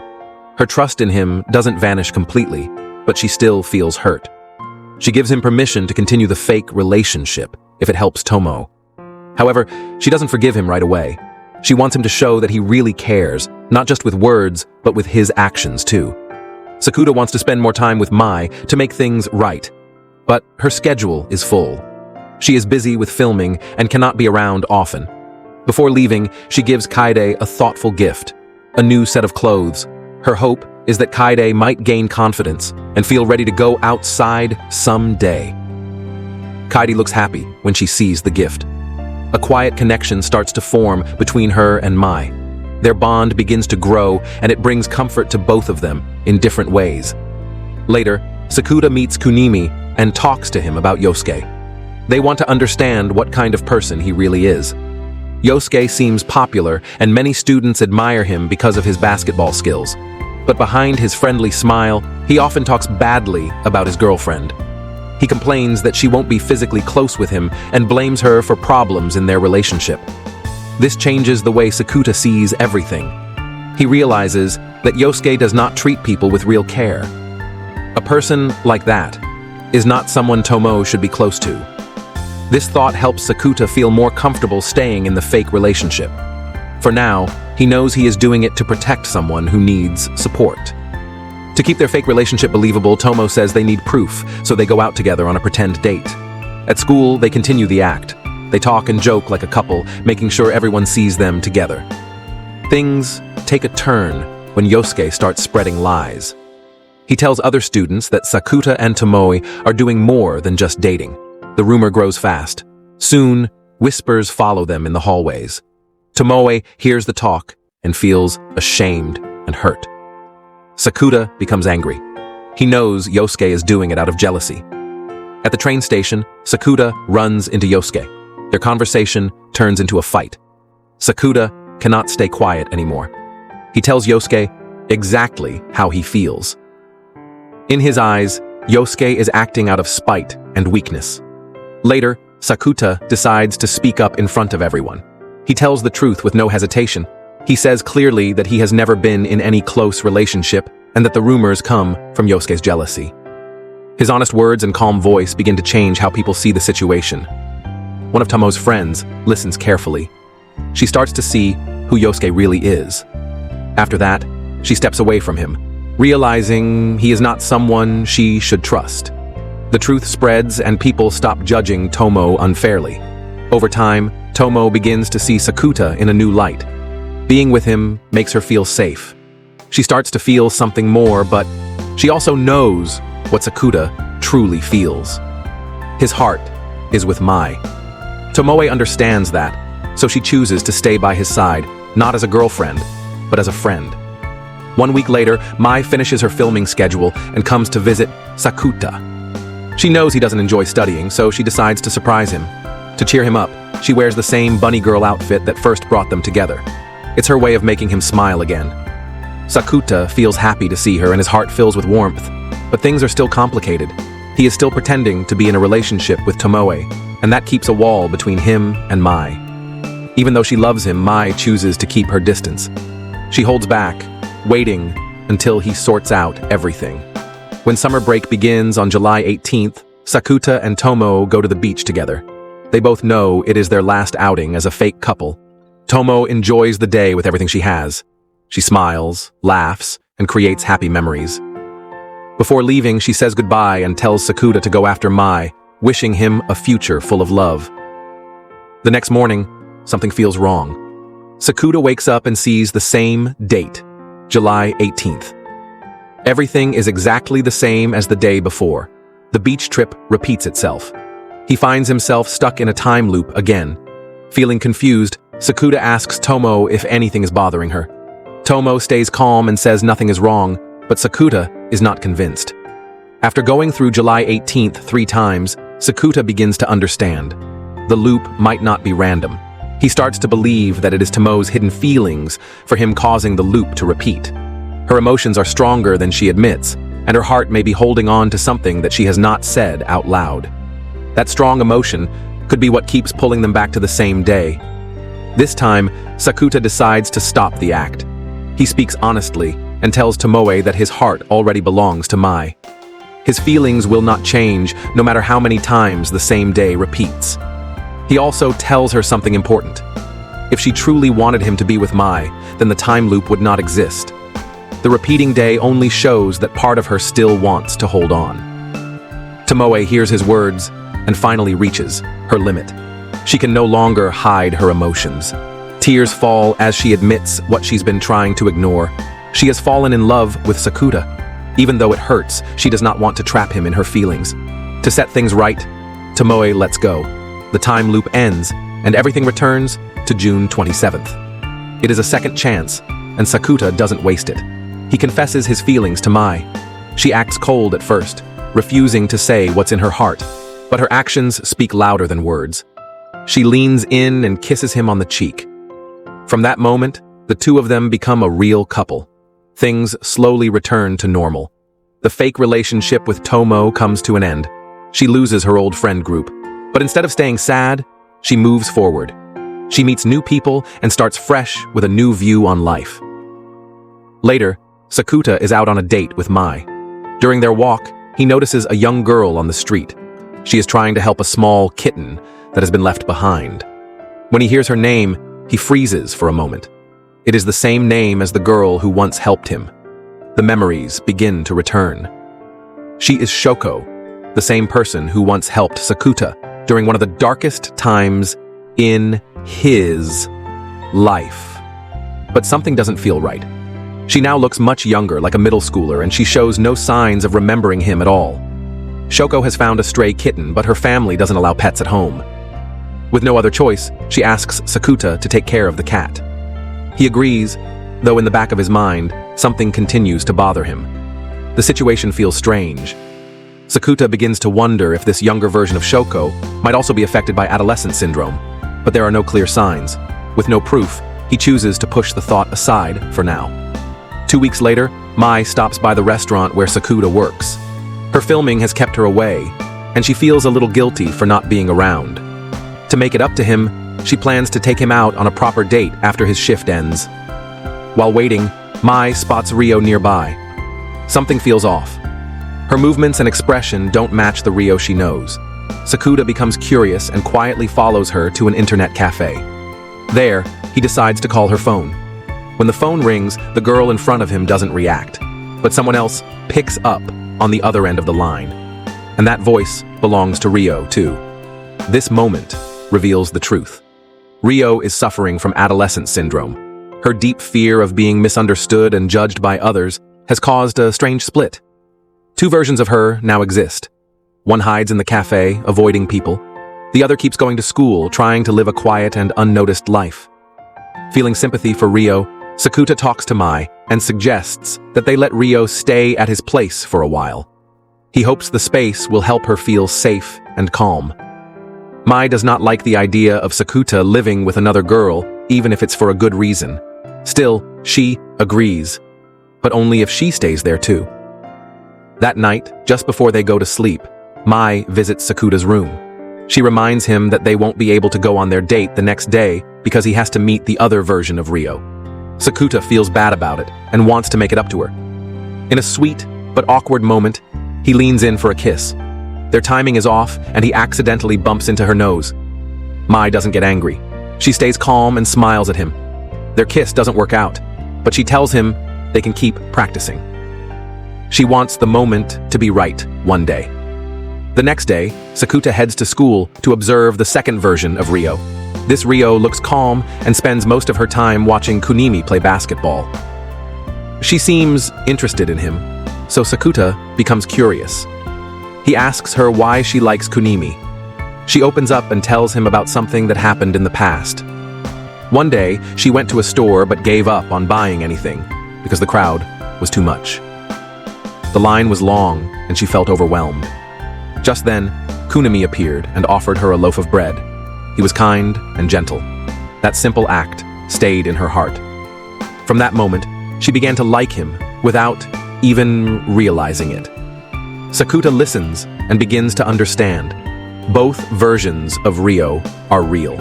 Her trust in him doesn't vanish completely, but she still feels hurt. She gives him permission to continue the fake relationship if it helps Tomo. However, she doesn't forgive him right away. She wants him to show that he really cares, not just with words, but with his actions too. Sakuta wants to spend more time with Mai to make things right, but her schedule is full. She is busy with filming and cannot be around often. Before leaving, she gives Kaide a thoughtful gift, a new set of clothes. Her hope is that Kaide might gain confidence and feel ready to go outside someday. Kaide looks happy when she sees the gift. A quiet connection starts to form between her and Mai. Their bond begins to grow, and it brings comfort to both of them in different ways. Later, Sakuta meets Kunimi and talks to him about Yosuke. They want to understand what kind of person he really is. Yosuke seems popular, and many students admire him because of his basketball skills. But behind his friendly smile, he often talks badly about his girlfriend. He complains that she won't be physically close with him and blames her for problems in their relationship. This changes the way Sakuta sees everything. He realizes that Yosuke does not treat people with real care. A person like that is not someone Tomo should be close to. This thought helps Sakuta feel more comfortable staying in the fake relationship. For now, he knows he is doing it to protect someone who needs support. To keep their fake relationship believable, Tomo says they need proof, so they go out together on a pretend date. At school, they continue the act. They talk and joke like a couple, making sure everyone sees them together. Things take a turn when Yosuke starts spreading lies. He tells other students that Sakuta and Tomoe are doing more than just dating. The rumor grows fast. Soon, whispers follow them in the hallways. Tomoe hears the talk and feels ashamed and hurt. Sakuta becomes angry. He knows Yosuke is doing it out of jealousy. At the train station, Sakuta runs into Yosuke. Their conversation turns into a fight. Sakuta cannot stay quiet anymore. He tells Yosuke exactly how he feels. In his eyes, Yosuke is acting out of spite and weakness. Later, Sakuta decides to speak up in front of everyone. He tells the truth with no hesitation. He says clearly that he has never been in any close relationship and that the rumors come from Yosuke's jealousy. His honest words and calm voice begin to change how people see the situation. One of Tomo's friends listens carefully. She starts to see who Yosuke really is. After that, she steps away from him, realizing he is not someone she should trust. The truth spreads and people stop judging Tomo unfairly. Over time, Tomo begins to see Sakuta in a new light. Being with him makes her feel safe. She starts to feel something more, but she also knows what Sakuta truly feels. His heart is with Mai. Tomoe understands that, so she chooses to stay by his side, not as a girlfriend, but as a friend. 1 week later, Mai finishes her filming schedule and comes to visit Sakuta. She knows he doesn't enjoy studying, so she decides to surprise him. To cheer him up, she wears the same bunny girl outfit that first brought them together. It's her way of making him smile again. Sakuta feels happy to see her and his heart fills with warmth, but things are still complicated. He is still pretending to be in a relationship with Tomoe, and that keeps a wall between him and Mai. Even though she loves him, Mai chooses to keep her distance. She holds back, waiting until he sorts out everything. When summer break begins on July 18th, Sakuta and Tomo go to the beach together. They both know it is their last outing as a fake couple. Tomo enjoys the day with everything she has. She smiles, laughs, and creates happy memories. Before leaving, she says goodbye and tells Sakuta to go after Mai, wishing him a future full of love. The next morning, something feels wrong. Sakuta wakes up and sees the same date, July 18th. Everything is exactly the same as the day before. The beach trip repeats itself. He finds himself stuck in a time loop again. Feeling confused, Sakuta asks Tomo if anything is bothering her. Tomo stays calm and says nothing is wrong, but Sakuta is not convinced. After going through July 18th 3 times, Sakuta begins to understand. The loop might not be random. He starts to believe that it is Tomo's hidden feelings for him causing the loop to repeat. Her emotions are stronger than she admits, and her heart may be holding on to something that she has not said out loud. That strong emotion could be what keeps pulling them back to the same day. This time, Sakuta decides to stop the act. He speaks honestly and tells Tomoe that his heart already belongs to Mai. His feelings will not change no matter how many times the same day repeats. He also tells her something important. If she truly wanted him to be with Mai, then the time loop would not exist. The repeating day only shows that part of her still wants to hold on. Tomoe hears his words and finally reaches her limit. She can no longer hide her emotions. Tears fall as she admits what she's been trying to ignore. She has fallen in love with Sakuta. Even though it hurts, she does not want to trap him in her feelings. To set things right, Tomoe lets go. The time loop ends, and everything returns to June 27th. It is a second chance, and Sakuta doesn't waste it. He confesses his feelings to Mai. She acts cold at first, refusing to say what's in her heart, but her actions speak louder than words. She leans in and kisses him on the cheek. From that moment, the two of them become a real couple. Things slowly return to normal. The fake relationship with Tomo comes to an end. She loses her old friend group, but instead of staying sad, she moves forward. She meets new people and starts fresh with a new view on life. Later, Sakuta is out on a date with Mai. During their walk, he he notices a young girl on the street. She is trying to help a small kitten that has been left behind. When he hears her name, he freezes for a moment. It is the same name as the girl who once helped him. The memories begin to return. She is Shoko, the same person who once helped Sakuta during one of the darkest times in his life. But something doesn't feel right. She now looks much younger, like a middle schooler, and she shows no signs of remembering him at all. Shoko has found a stray kitten, but her family doesn't allow pets at home. With no other choice, she asks Sakuta to take care of the cat. He agrees, though in the back of his mind, something continues to bother him. The situation feels strange. Sakuta begins to wonder if this younger version of Shoko might also be affected by Adolescence Syndrome, but there are no clear signs. With no proof, he chooses to push the thought aside for now. 2 weeks later, Mai stops by the restaurant where Sakuta works. Her filming has kept her away, and she feels a little guilty for not being around. To make it up to him, she plans to take him out on a proper date after his shift ends. While waiting, Mai spots Rio nearby. Something feels off. Her movements and expression don't match the Rio she knows. Sakuta becomes curious and quietly follows her to an internet cafe. There, he decides to call her phone. When the phone rings, the girl in front of him doesn't react, but someone else picks up on the other end of the line. And that voice belongs to Rio, too. This moment reveals the truth. Rio is suffering from Adolescence Syndrome. Her deep fear of being misunderstood and judged by others has caused a strange split. Two versions of her now exist. One hides in the cafe, avoiding people. The other keeps going to school, trying to live a quiet and unnoticed life. Feeling sympathy for Rio, Sakuta talks to Mai and suggests that they let Rio stay at his place for a while. He hopes the space will help her feel safe and calm. Mai does not like the idea of Sakuta living with another girl, even if it's for a good reason. Still, she agrees, but only if she stays there too. That night, just before they go to sleep, Mai visits Sakuta's room. She reminds him that they won't be able to go on their date the next day because he has to meet the other version of Rio. Sakuta feels bad about it and wants to make it up to her. In a sweet but awkward moment, he leans in for a kiss. Their timing is off and he accidentally bumps into her nose. Mai doesn't get angry. She stays calm and smiles at him. Their kiss doesn't work out, but she tells him they can keep practicing. She wants the moment to be right one day. The next day, Sakuta heads to school to observe the second version of Rio. This Rio looks calm and spends most of her time watching Kunimi play basketball. She seems interested in him, so Sakuta becomes curious. He asks her why she likes Kunimi. She opens up and tells him about something that happened in the past. One day, she went to a store but gave up on buying anything because the crowd was too much. The line was long and she felt overwhelmed. Just then, Kunimi appeared and offered her a loaf of bread. He was kind and gentle. That simple act stayed in her heart. From that moment, she began to like him without even realizing it. Sakuta listens and begins to understand. Both versions of Rio are real.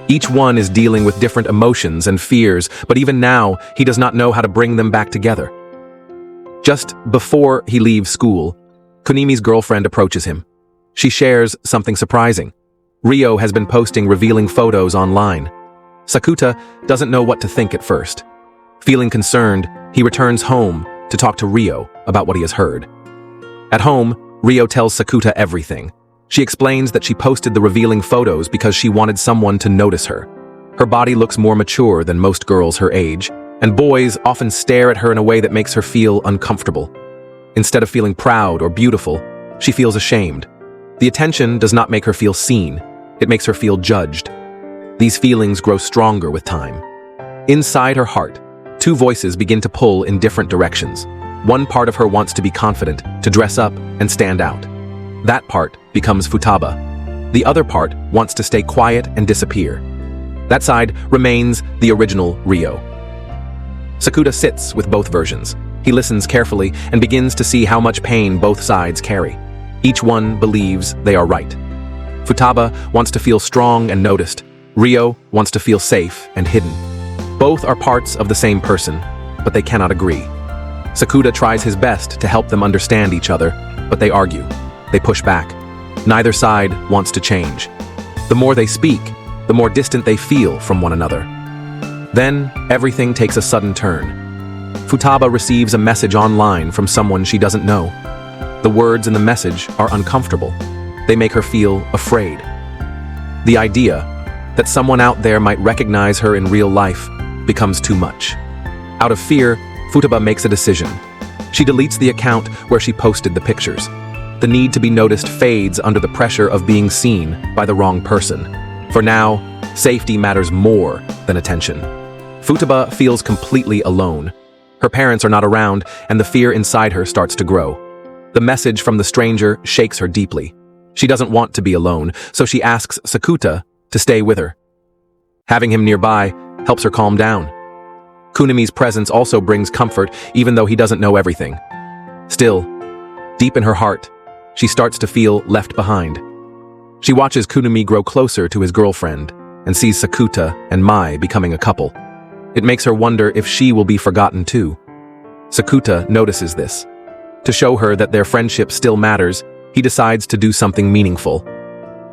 Each one is dealing with different emotions and fears, but even now, he does not know how to bring them back together. Just before he leaves school, Kunimi's girlfriend approaches him. She shares something surprising. Rio has been posting revealing photos online. Sakuta doesn't know what to think at first. Feeling concerned, he returns home to talk to Rio about what he has heard. At home, Rio tells Sakuta everything. She explains that she posted the revealing photos because she wanted someone to notice her. Her body looks more mature than most girls her age, and boys often stare at her in a way that makes her feel uncomfortable. Instead of feeling proud or beautiful, she feels ashamed. The attention does not make her feel seen, it makes her feel judged. These feelings grow stronger with time. Inside her heart, two voices begin to pull in different directions. One part of her wants to be confident, to dress up and stand out. That part becomes Futaba. The other part wants to stay quiet and disappear. That side remains the original Rio. Sakuta sits with both versions. He listens carefully and begins to see how much pain both sides carry. Each one believes they are right. Futaba wants to feel strong and noticed. Rio wants to feel safe and hidden. Both are parts of the same person, but they cannot agree. Sakuta tries his best to help them understand each other, But they argue. They push back. Neither side wants to change. The more they speak, the more distant they feel from one another. Then, everything takes a sudden turn. Futaba receives a message online from someone she doesn't know. The words in the message are uncomfortable. They make her feel afraid. The idea that someone out there might recognize her in real life becomes too much. Out of fear, Futaba makes a decision. She deletes the account where she posted the pictures. The need to be noticed fades under the pressure of being seen by the wrong person. For now, safety matters more than attention. Futaba feels completely alone. Her parents are not around, and the fear inside her starts to grow. The message from the stranger shakes her deeply. She doesn't want to be alone, so she asks Sakuta to stay with her. Having him nearby helps her calm down. Kunimi's presence also brings comfort, even though he doesn't know everything. Still, deep in her heart, she starts to feel left behind. She watches Kunimi grow closer to his girlfriend and sees Sakuta and Mai becoming a couple. It makes her wonder if she will be forgotten too. Sakuta notices this. To show her that their friendship still matters, he decides to do something meaningful.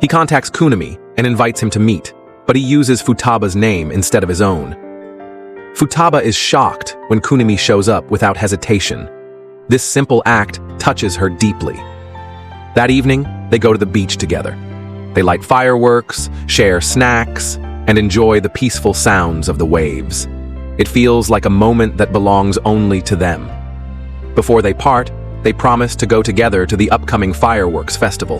He contacts Kunimi and invites him to meet, but he uses Futaba's name instead of his own. Futaba is shocked when Kunimi shows up without hesitation. This simple act touches her deeply. That evening, they go to the beach together. They light fireworks, share snacks, and enjoy the peaceful sounds of the waves. It feels like a moment that belongs only to them. Before they part, they promise to go together to the upcoming fireworks festival.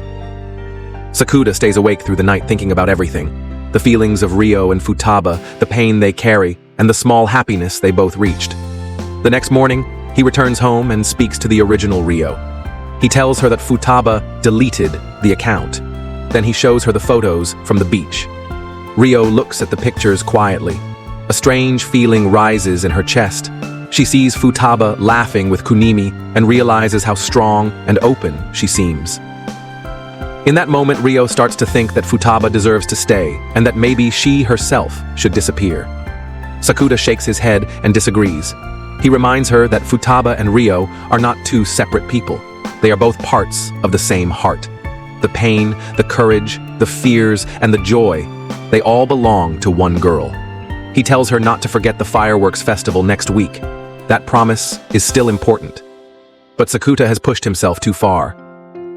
Sakuta stays awake through the night thinking about everything. The feelings of Rio and Futaba, the pain they carry, and the small happiness they both reached. The next morning, he returns home and speaks to the original Rio. He tells her that Futaba deleted the account. Then he shows her the photos from the beach. Rio looks at the pictures quietly. A strange feeling rises in her chest. She sees Futaba laughing with Kunimi and realizes how strong and open she seems. In that moment, Rio starts to think that Futaba deserves to stay and that maybe she herself should disappear. Sakuta shakes his head and disagrees. He reminds her that Futaba and Rio are not two separate people. They are both parts of the same heart. The pain, the courage, the fears, and the joy, they all belong to one girl. He tells her not to forget the fireworks festival next week. That promise is still important. But Sakuta has pushed himself too far.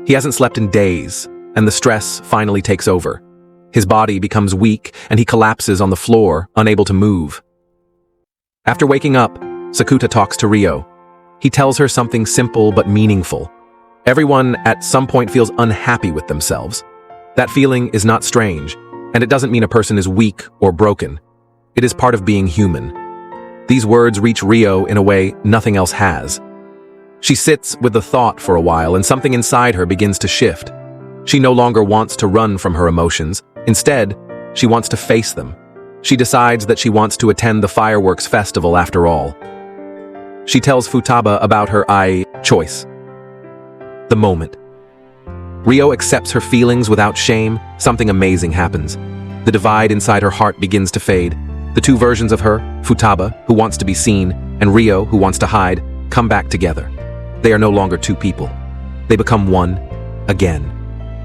He hasn't slept in days, and the stress finally takes over. His body becomes weak, and he collapses on the floor, unable to move. After waking up, Sakuta talks to Rio. He tells her something simple but meaningful. Everyone at some point feels unhappy with themselves. That feeling is not strange, and it doesn't mean a person is weak or broken. It is part of being human. These words reach Rio in a way nothing else has. She sits with the thought for a while, and something inside her begins to shift. She no longer wants to run from her emotions. Instead, she wants to face them. She decides that she wants to attend the fireworks festival after all. She tells Futaba about her choice. The moment. Rio accepts her feelings without shame. Something amazing happens. The divide inside her heart begins to fade. The two versions of her, Futaba, who wants to be seen, and Rio, who wants to hide, come back together. They are no longer two people. They become one, again.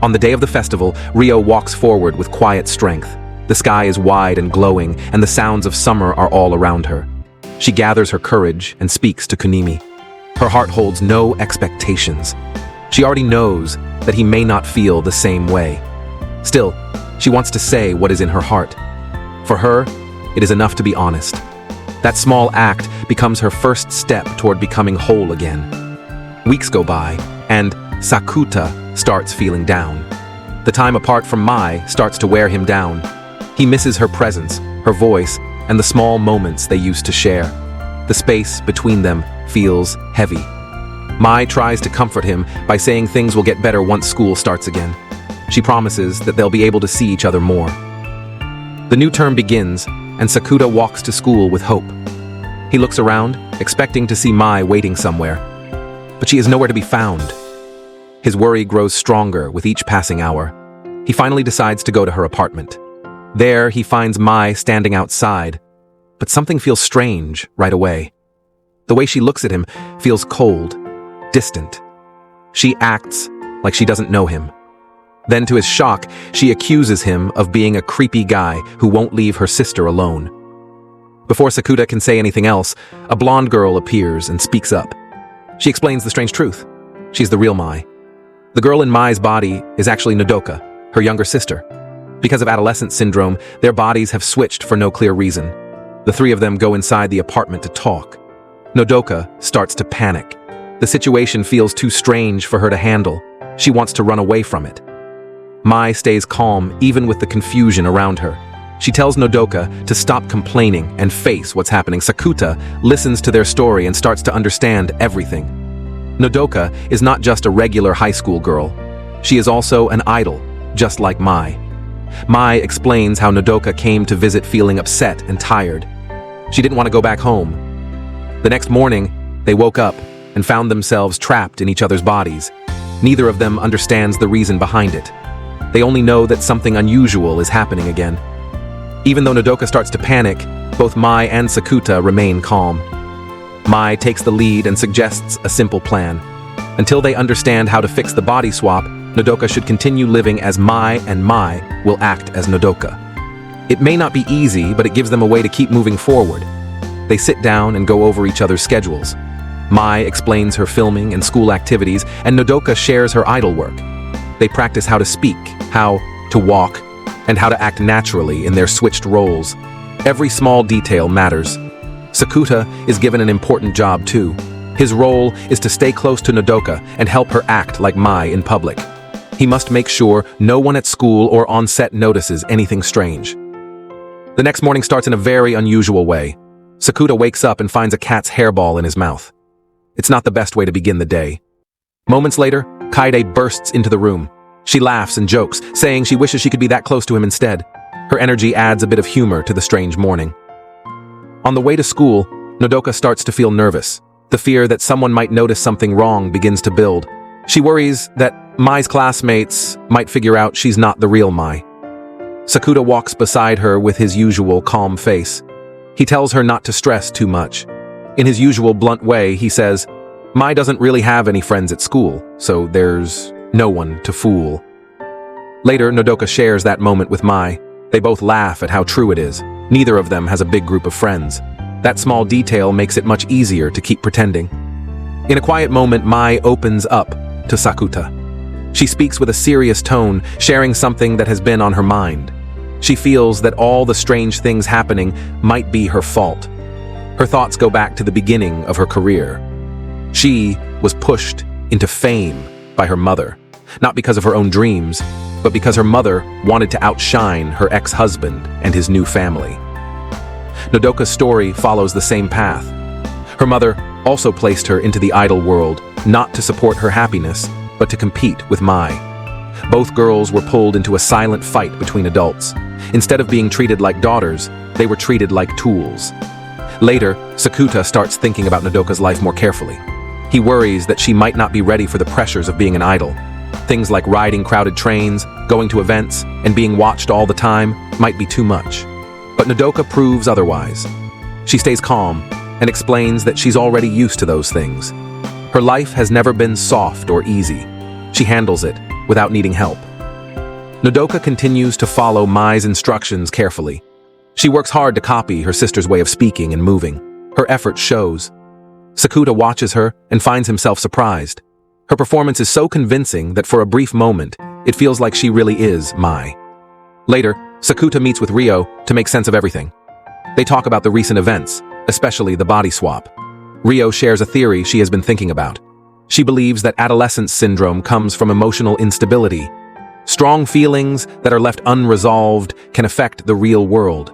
On the day of the festival, Rio walks forward with quiet strength. The sky is wide and glowing, and the sounds of summer are all around her. She gathers her courage and speaks to Kunimi. Her heart holds no expectations. She already knows that he may not feel the same way. Still, she wants to say what is in her heart. For her, it is enough to be honest. That small act becomes her first step toward becoming whole again. Weeks go by, and Sakuta starts feeling down. The time apart from Mai starts to wear him down. He misses her presence, her voice, and the small moments they used to share. The space between them feels heavy. Mai tries to comfort him by saying things will get better once school starts again. She promises that they'll be able to see each other more. The new term begins, and Sakuta walks to school with hope. He looks around, expecting to see Mai waiting somewhere. But she is nowhere to be found. His worry grows stronger with each passing hour. He finally decides to go to her apartment. There, he finds Mai standing outside, but something feels strange right away. The way she looks at him feels cold, distant. She acts like she doesn't know him. Then, to his shock, she accuses him of being a creepy guy who won't leave her sister alone. Before Sakuta can say anything else, a blonde girl appears and speaks up. She explains the strange truth. She's the real Mai. The girl in Mai's body is actually Nodoka, her younger sister. Because of Adolescence Syndrome, their bodies have switched for no clear reason. The three of them go inside the apartment to talk. Nodoka starts to panic. The situation feels too strange for her to handle. She wants to run away from it. Mai stays calm even with the confusion around her. She tells Nodoka to stop complaining and face what's happening. Sakuta listens to their story and starts to understand everything. Nodoka is not just a regular high school girl. She is also an idol, just like Mai. Mai explains how Nodoka came to visit feeling upset and tired. She didn't want to go back home. The next morning, they woke up and found themselves trapped in each other's bodies. Neither of them understands the reason behind it. They only know that something unusual is happening again. Even though Nodoka starts to panic, both Mai and Sakuta remain calm. Mai takes the lead and suggests a simple plan. Until they understand how to fix the body swap, Nodoka should continue living as Mai and Mai will act as Nodoka. It may not be easy, but it gives them a way to keep moving forward. They sit down and go over each other's schedules. Mai explains her filming and school activities, and Nodoka shares her idol work. They practice how to speak, how to walk, and how to act naturally in their switched roles. Every small detail matters. Sakuta is given an important job too. His role is to stay close to Nodoka and help her act like Mai in public. He must make sure no one at school or on set notices anything strange. The next morning starts in a very unusual way. Sakuta wakes up and finds a cat's hairball in his mouth. It's not the best way to begin the day. Moments later, Kaede bursts into the room. She laughs and jokes, saying she wishes she could be that close to him instead. Her energy adds a bit of humor to the strange morning. On the way to school, Nodoka starts to feel nervous. The fear that someone might notice something wrong begins to build. She worries that Mai's classmates might figure out she's not the real Mai. Sakuta walks beside her with his usual calm face. He tells her not to stress too much. In his usual blunt way, he says, Mai doesn't really have any friends at school, so there's no one to fool. Later, Nodoka shares that moment with Mai. They both laugh at how true it is. Neither of them has a big group of friends. That small detail makes it much easier to keep pretending. In a quiet moment, Mai opens up to Sakuta. She speaks with a serious tone, sharing something that has been on her mind. She feels that all the strange things happening might be her fault. Her thoughts go back to the beginning of her career. She was pushed into fame by her mother, not because of her own dreams, but because her mother wanted to outshine her ex-husband and his new family. Nodoka's story follows the same path. Her mother also placed her into the idol world, not to support her happiness, but to compete with Mai. Both girls were pulled into a silent fight between adults. Instead of being treated like daughters, they were treated like tools. Later, Sakuta starts thinking about Nodoka's life more carefully. He worries that she might not be ready for the pressures of being an idol. Things like riding crowded trains, going to events, and being watched all the time might be too much. But Nodoka proves otherwise. She stays calm and explains that she's already used to those things. Her life has never been soft or easy. She handles it without needing help. Nodoka continues to follow Mai's instructions carefully. She works hard to copy her sister's way of speaking and moving. Her effort shows. Sakuta watches her and finds himself surprised. Her performance is so convincing that for a brief moment, it feels like she really is Mai. Later, Sakuta meets with Ryo to make sense of everything. They talk about the recent events, especially the body swap. Ryo shares a theory she has been thinking about. She believes that adolescence syndrome comes from emotional instability. Strong feelings that are left unresolved can affect the real world.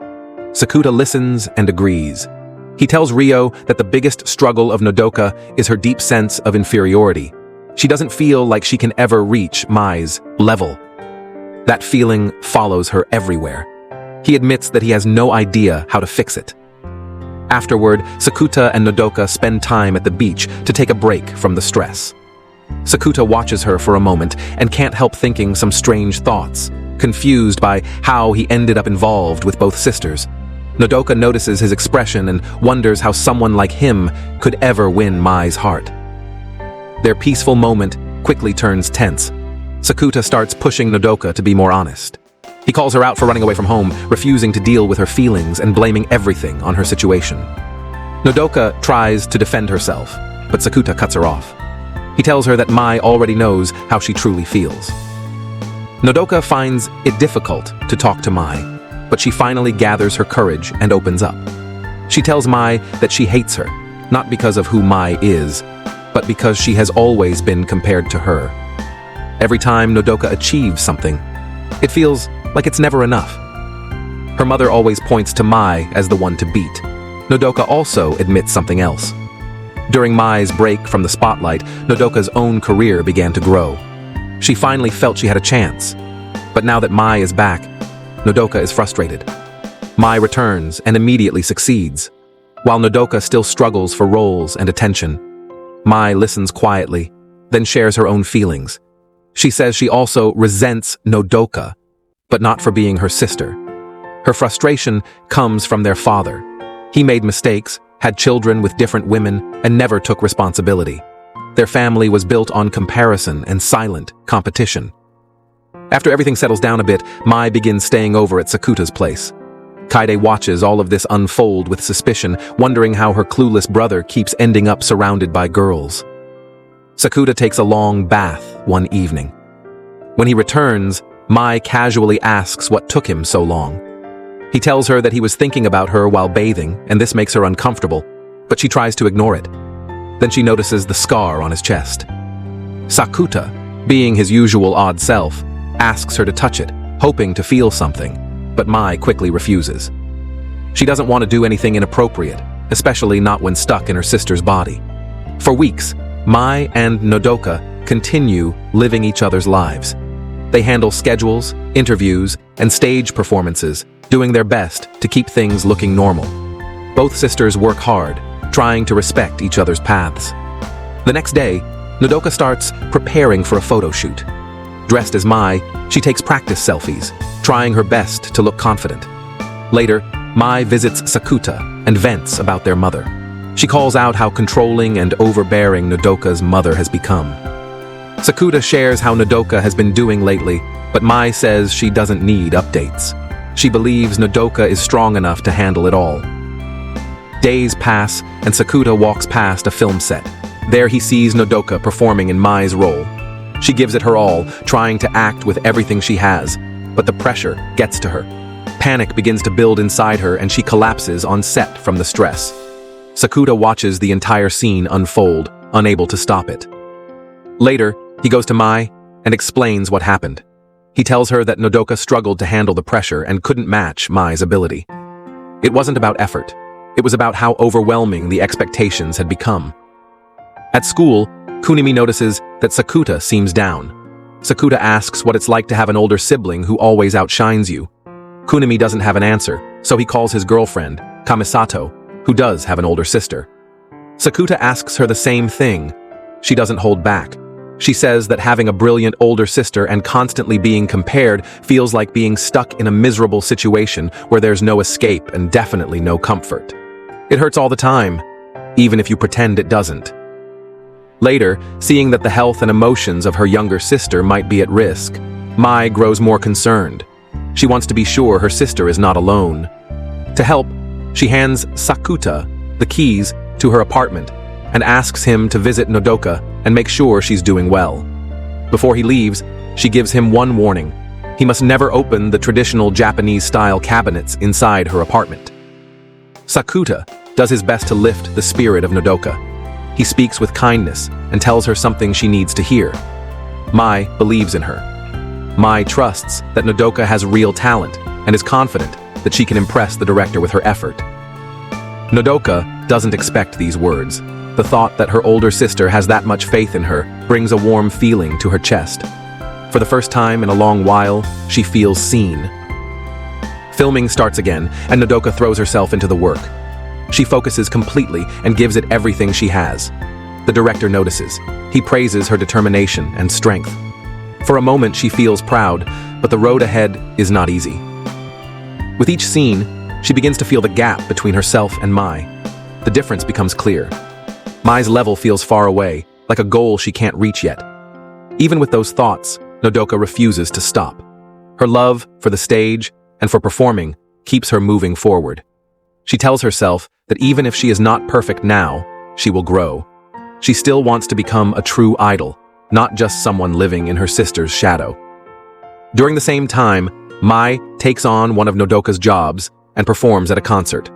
Sakuta listens and agrees. He tells Ryo that the biggest struggle of Nodoka is her deep sense of inferiority. She doesn't feel like she can ever reach Mai's level. That feeling follows her everywhere. He admits that he has no idea how to fix it. Afterward, Sakuta and Nodoka spend time at the beach to take a break from the stress. Sakuta watches her for a moment and can't help thinking some strange thoughts, confused by how he ended up involved with both sisters. Nodoka notices his expression and wonders how someone like him could ever win Mai's heart. Their peaceful moment quickly turns tense. Sakuta starts pushing Nodoka to be more honest. He calls her out for running away from home, refusing to deal with her feelings and blaming everything on her situation. Nodoka tries to defend herself, but Sakuta cuts her off. He tells her that Mai already knows how she truly feels. Nodoka finds it difficult to talk to Mai, but she finally gathers her courage and opens up. She tells Mai that she hates her, not because of who Mai is, but because she has always been compared to her. Every time Nodoka achieves something, it feels like it's never enough. Her mother always points to Mai as the one to beat. Nodoka also admits something else. During Mai's break from the spotlight, Nodoka's own career began to grow. She finally felt she had a chance. But now that Mai is back, Nodoka is frustrated. Mai returns and immediately succeeds. While Nodoka still struggles for roles and attention, Mai listens quietly, then shares her own feelings. She says she also resents Nodoka, but not for being her sister. Her frustration comes from their father. He made mistakes, had children with different women, and never took responsibility. Their family was built on comparison and silent competition. After everything settles down a bit, Mai begins staying over at Sakuta's place. Kaede watches all of this unfold with suspicion, wondering how her clueless brother keeps ending up surrounded by girls. Sakuta takes a long bath one evening. When he returns, Mai casually asks what took him so long. He tells her that he was thinking about her while bathing, and this makes her uncomfortable, but she tries to ignore it. Then she notices the scar on his chest. Sakuta, being his usual odd self, asks her to touch it, hoping to feel something, but Mai quickly refuses. She doesn't want to do anything inappropriate, especially not when stuck in her sister's body. For weeks, Mai and Nodoka continue living each other's lives. They handle schedules, interviews, and stage performances, doing their best to keep things looking normal. Both sisters work hard, trying to respect each other's paths. The next day, Nodoka starts preparing for a photo shoot. Dressed as Mai, she takes practice selfies, trying her best to look confident. Later, Mai visits Sakuta and vents about their mother. She calls out how controlling and overbearing Nodoka's mother has become. Sakuta shares how Nodoka has been doing lately, but Mai says she doesn't need updates. She believes Nodoka is strong enough to handle it all. Days pass, and Sakuta walks past a film set. There he sees Nodoka performing in Mai's role. She gives it her all, trying to act with everything she has, but the pressure gets to her. Panic begins to build inside her, and she collapses on set from the stress. Sakuta watches the entire scene unfold, unable to stop it. Later, he goes to Mai and explains what happened. He tells her that Nodoka struggled to handle the pressure and couldn't match Mai's ability. It wasn't about effort. It was about how overwhelming the expectations had become. At school, Kunimi notices that Sakuta seems down. Sakuta asks what it's like to have an older sibling who always outshines you. Kunimi doesn't have an answer, so he calls his girlfriend, Kamisato, who does have an older sister. Sakuta asks her the same thing. She doesn't hold back. She says that having a brilliant older sister and constantly being compared feels like being stuck in a miserable situation where there's no escape and definitely no comfort. It hurts all the time, even if you pretend it doesn't. Later, seeing that the health and emotions of her younger sister might be at risk, Mai grows more concerned. She wants to be sure her sister is not alone. To help, she hands Sakuta the keys to her apartment and asks him to visit Nodoka and make sure she's doing well. Before he leaves, she gives him one warning. He must never open the traditional Japanese-style cabinets inside her apartment. Sakuta does his best to lift the spirit of Nodoka. He speaks with kindness and tells her something she needs to hear. Mai believes in her. Mai trusts that Nodoka has real talent and is confident that she can impress the director with her effort. Nodoka doesn't expect these words. The thought that her older sister has that much faith in her brings a warm feeling to her chest. For the first time in a long while, she feels seen. Filming starts again, and Nodoka throws herself into the work. She focuses completely and gives it everything she has. The director notices. He praises her determination and strength. For a moment, she feels proud, but the road ahead is not easy. With each scene, she begins to feel the gap between herself and Mai. The difference becomes clear. Mai's level feels far away, like a goal she can't reach yet. Even with those thoughts, Nodoka refuses to stop. Her love for the stage and for performing keeps her moving forward. She tells herself that even if she is not perfect now, she will grow. She still wants to become a true idol, not just someone living in her sister's shadow. During the same time, Mai takes on one of Nodoka's jobs and performs at a concert.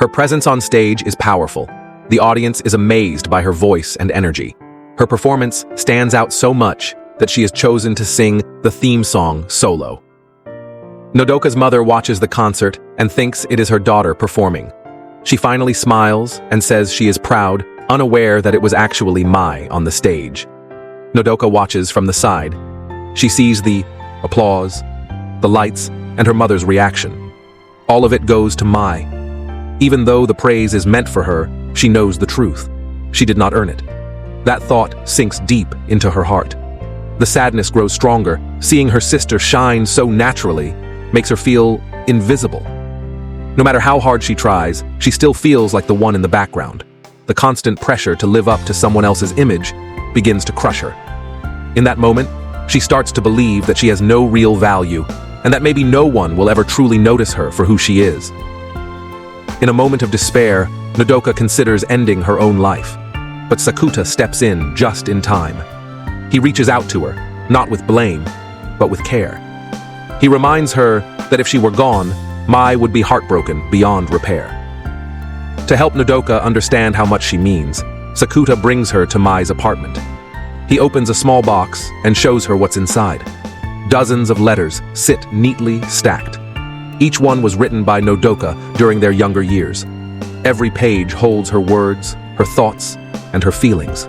Her presence on stage is powerful. The audience is amazed by her voice and energy. Her performance stands out so much that she has chosen to sing the theme song solo. Nodoka's mother watches the concert and thinks it is her daughter performing. She finally smiles and says she is proud, unaware that it was actually Mai on the stage. Nodoka watches from the side. She sees the applause, the lights, and her mother's reaction. All of it goes to Mai. Even though the praise is meant for her, she knows the truth. She did not earn it. That thought sinks deep into her heart. The sadness grows stronger. Seeing her sister shine so naturally makes her feel invisible. No matter how hard she tries, she still feels like the one in the background. The constant pressure to live up to someone else's image begins to crush her. In that moment, she starts to believe that she has no real value and that maybe no one will ever truly notice her for who she is. In a moment of despair, Nodoka considers ending her own life, but Sakuta steps in just in time. He reaches out to her, not with blame, but with care. He reminds her that if she were gone, Mai would be heartbroken beyond repair. To help Nodoka understand how much she means, Sakuta brings her to Mai's apartment. He opens a small box and shows her what's inside. Dozens of letters sit neatly stacked. Each one was written by Nodoka during their younger years. Every page holds her words, her thoughts, and her feelings.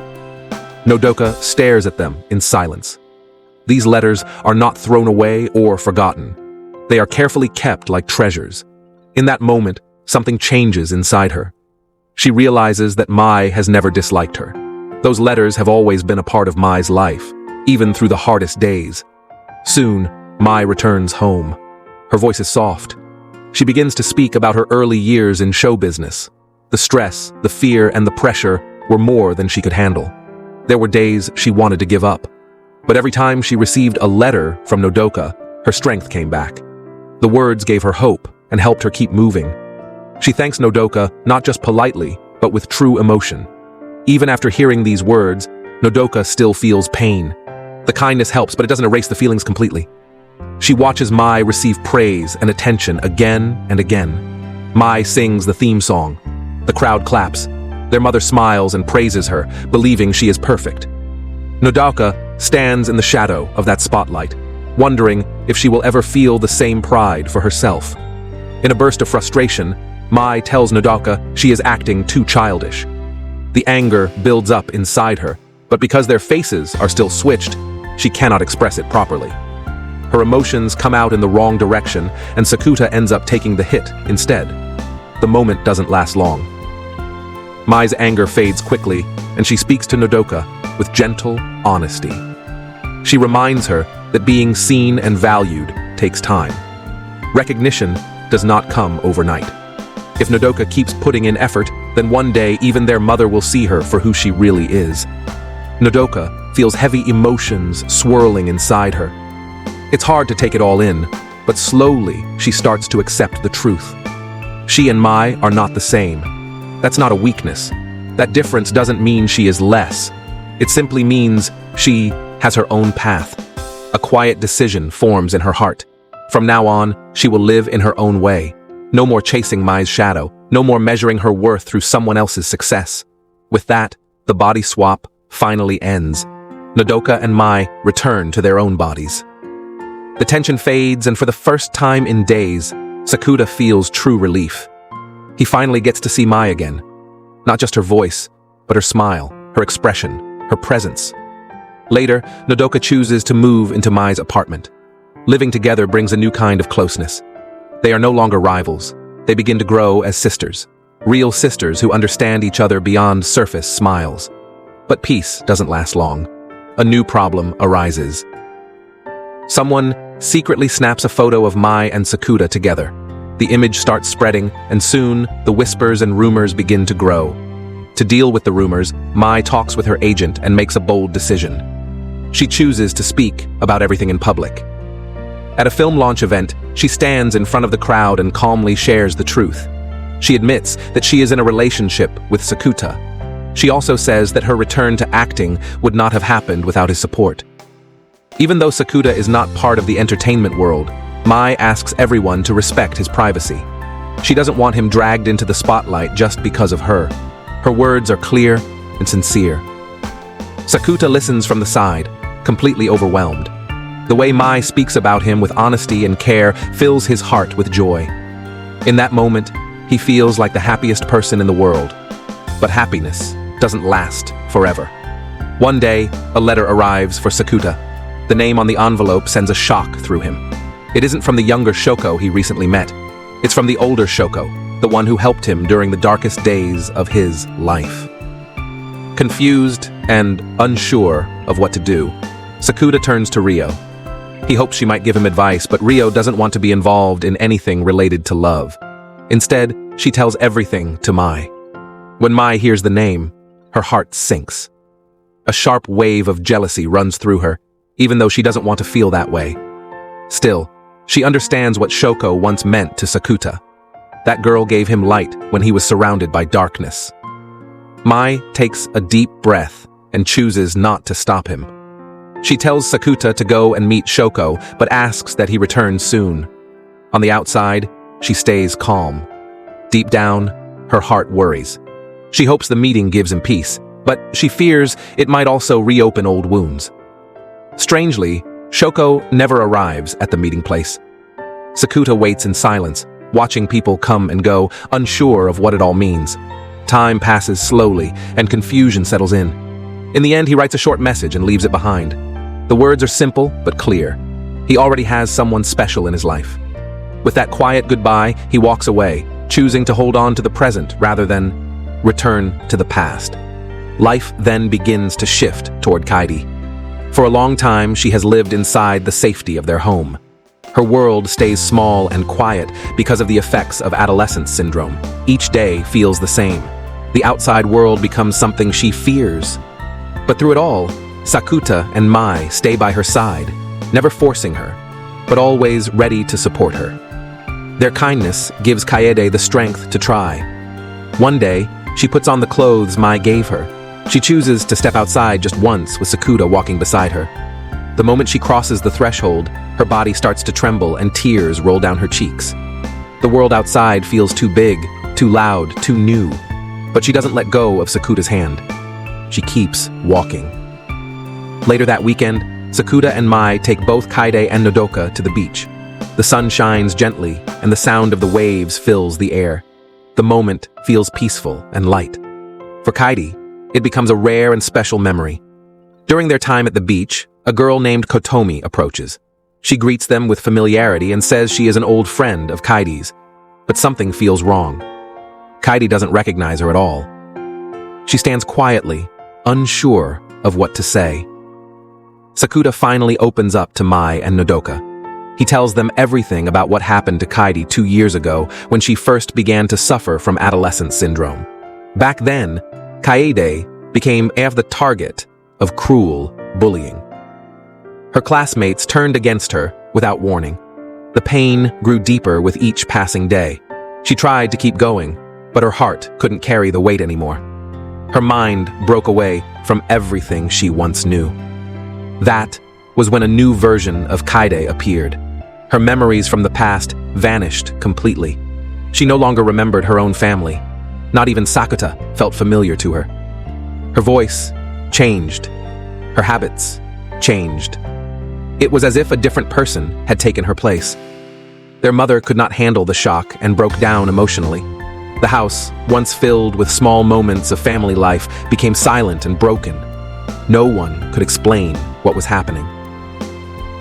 Nodoka stares at them in silence. These letters are not thrown away or forgotten. They are carefully kept like treasures. In that moment, something changes inside her. She realizes that Mai has never disliked her. Those letters have always been a part of Mai's life, even through the hardest days. Soon, Mai returns home. Her voice is soft. She begins to speak about her early years in show business. The stress, the fear, and the pressure were more than she could handle. There were days she wanted to give up. But every time she received a letter from Nodoka, her strength came back. The words gave her hope and helped her keep moving. She thanks Nodoka not just politely, but with true emotion. Even after hearing these words, Nodoka still feels pain. The kindness helps, but it doesn't erase the feelings completely. She watches Mai receive praise and attention again and again. Mai sings the theme song. The crowd claps. Their mother smiles and praises her, believing she is perfect. Nodoka stands in the shadow of that spotlight, wondering if she will ever feel the same pride for herself. In a burst of frustration, Mai tells Nodoka she is acting too childish. The anger builds up inside her, but because their faces are still switched, she cannot express it properly. Her emotions come out in the wrong direction, and Sakuta ends up taking the hit instead. The moment doesn't last long. Mai's anger fades quickly, and she speaks to Nodoka with gentle honesty. She reminds her that being seen and valued takes time. Recognition does not come overnight. If Nodoka keeps putting in effort, then one day even their mother will see her for who she really is. Nodoka feels heavy emotions swirling inside her. It's hard to take it all in, but slowly she starts to accept the truth. She and Mai are not the same. That's not a weakness. That difference doesn't mean she is less. It simply means she has her own path. A quiet decision forms in her heart. From now on, she will live in her own way. No more chasing Mai's shadow, no more measuring her worth through someone else's success. With that, the body swap finally ends. Nodoka and Mai return to their own bodies. The tension fades, and for the first time in days, Sakuta feels true relief. He finally gets to see Mai again. Not just her voice, but her smile, her expression, her presence. Later, Nodoka chooses to move into Mai's apartment. Living together brings a new kind of closeness. They are no longer rivals. They begin to grow as sisters. Real sisters who understand each other beyond surface smiles. But peace doesn't last long. A new problem arises. Someone secretly snaps a photo of Mai and Sakuta together. The image starts spreading, and soon the whispers and rumors begin to grow. To deal with the rumors, Mai talks with her agent and makes a bold decision. she chooses to speak about everything in public. At a film launch event, she stands in front of the crowd and calmly shares the truth. She admits that she is in a relationship with Sakuta. She also says that her return to acting would not have happened without his support. Even though Sakuta is not part of the entertainment world, Mai asks everyone to respect his privacy. She doesn't want him dragged into the spotlight just because of her. Her words are clear and sincere. Sakuta listens from the side, completely overwhelmed. The way Mai speaks about him with honesty and care fills his heart with joy. In that moment, he feels like the happiest person in the world. But happiness doesn't last forever. One day, a letter arrives for Sakuta. The name on the envelope sends a shock through him. It isn't from the younger Shoko he recently met. It's from the older Shoko, the one who helped him during the darkest days of his life. Confused and unsure of what to do, Sakuta turns to Rio. He hopes she might give him advice, but Rio doesn't want to be involved in anything related to love. Instead, she tells everything to Mai. When Mai hears the name, her heart sinks. A sharp wave of jealousy runs through her, even though she doesn't want to feel that way. Still, she understands what Shoko once meant to Sakuta. That girl gave him light when he was surrounded by darkness. Mai takes a deep breath and chooses not to stop him. She tells Sakuta to go and meet Shoko, but asks that he return soon. On the outside, she stays calm. Deep down, her heart worries. She hopes the meeting gives him peace, but she fears it might also reopen old wounds. Strangely, Shoko never arrives at the meeting place. Sakuta waits in silence, watching people come and go, unsure of what it all means. Time passes slowly, and confusion settles in. In the end, he writes a short message and leaves it behind. The words are simple but clear. He already has someone special in his life. With that quiet goodbye, he walks away, choosing to hold on to the present rather than return to the past. Life then begins to shift toward Kaidi. For a long time, she has lived inside the safety of their home. Her world stays small and quiet because of the effects of Adolescence Syndrome. Each day feels the same. The outside world becomes something she fears. But through it all, Sakuta and Mai stay by her side, never forcing her, but always ready to support her. Their kindness gives Kaede the strength to try. One day, she puts on the clothes Mai gave her. She chooses to step outside just once with Sakuta walking beside her. The moment she crosses the threshold, her body starts to tremble and tears roll down her cheeks. The world outside feels too big, too loud, too new. But she doesn't let go of Sakuta's hand. She keeps walking. Later that weekend, Sakuta and Mai take both Kaede and Nodoka to the beach. The sun shines gently, and the sound of the waves fills the air. The moment feels peaceful and light. For Kaede, it becomes a rare and special memory. During their time at the beach, a girl named Kotomi approaches. She greets them with familiarity and says she is an old friend of Kaidi's. But something feels wrong. Kaede doesn't recognize her at all. She stands quietly, unsure of what to say. Sakuta finally opens up to Mai and Nodoka. He tells them everything about what happened to Kaede 2 years ago when she first began to suffer from Adolescence Syndrome. Back then, Kaede became the target of cruel bullying. Her classmates turned against her without warning. The pain grew deeper with each passing day. She tried to keep going, but her heart couldn't carry the weight anymore. Her mind broke away from everything she once knew. That was when a new version of Kaede appeared. Her memories from the past vanished completely. She no longer remembered her own family. Not even Sakuta felt familiar to her. Her voice changed. Her habits changed. It was as if a different person had taken her place. Their mother could not handle the shock and broke down emotionally. The house, once filled with small moments of family life, became silent and broken. No one could explain what was happening.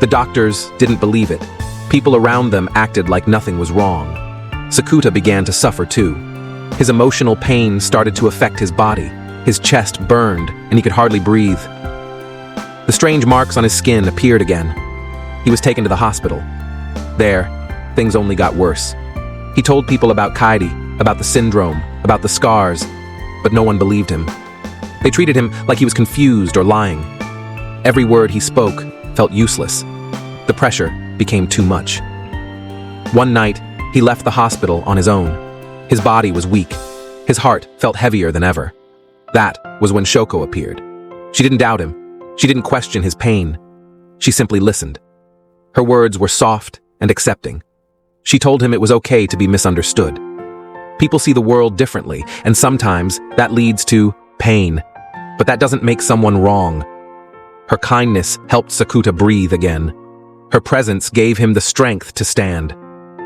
The doctors didn't believe it. People around them acted like nothing was wrong. Sakuta began to suffer too. His emotional pain started to affect his body. His chest burned, and he could hardly breathe. The strange marks on his skin appeared again. He was taken to the hospital. There, things only got worse. He told people about Kaede, about the syndrome, about the scars, but no one believed him. They treated him like he was confused or lying. Every word he spoke felt useless. The pressure became too much. One night, he left the hospital on his own. His body was weak. His heart felt heavier than ever. That was when Shoko appeared. She didn't doubt him. She didn't question his pain. She simply listened. Her words were soft and accepting. She told him it was okay to be misunderstood. People see the world differently, and sometimes that leads to pain. But that doesn't make someone wrong. Her kindness helped Sakuta breathe again. Her presence gave him the strength to stand.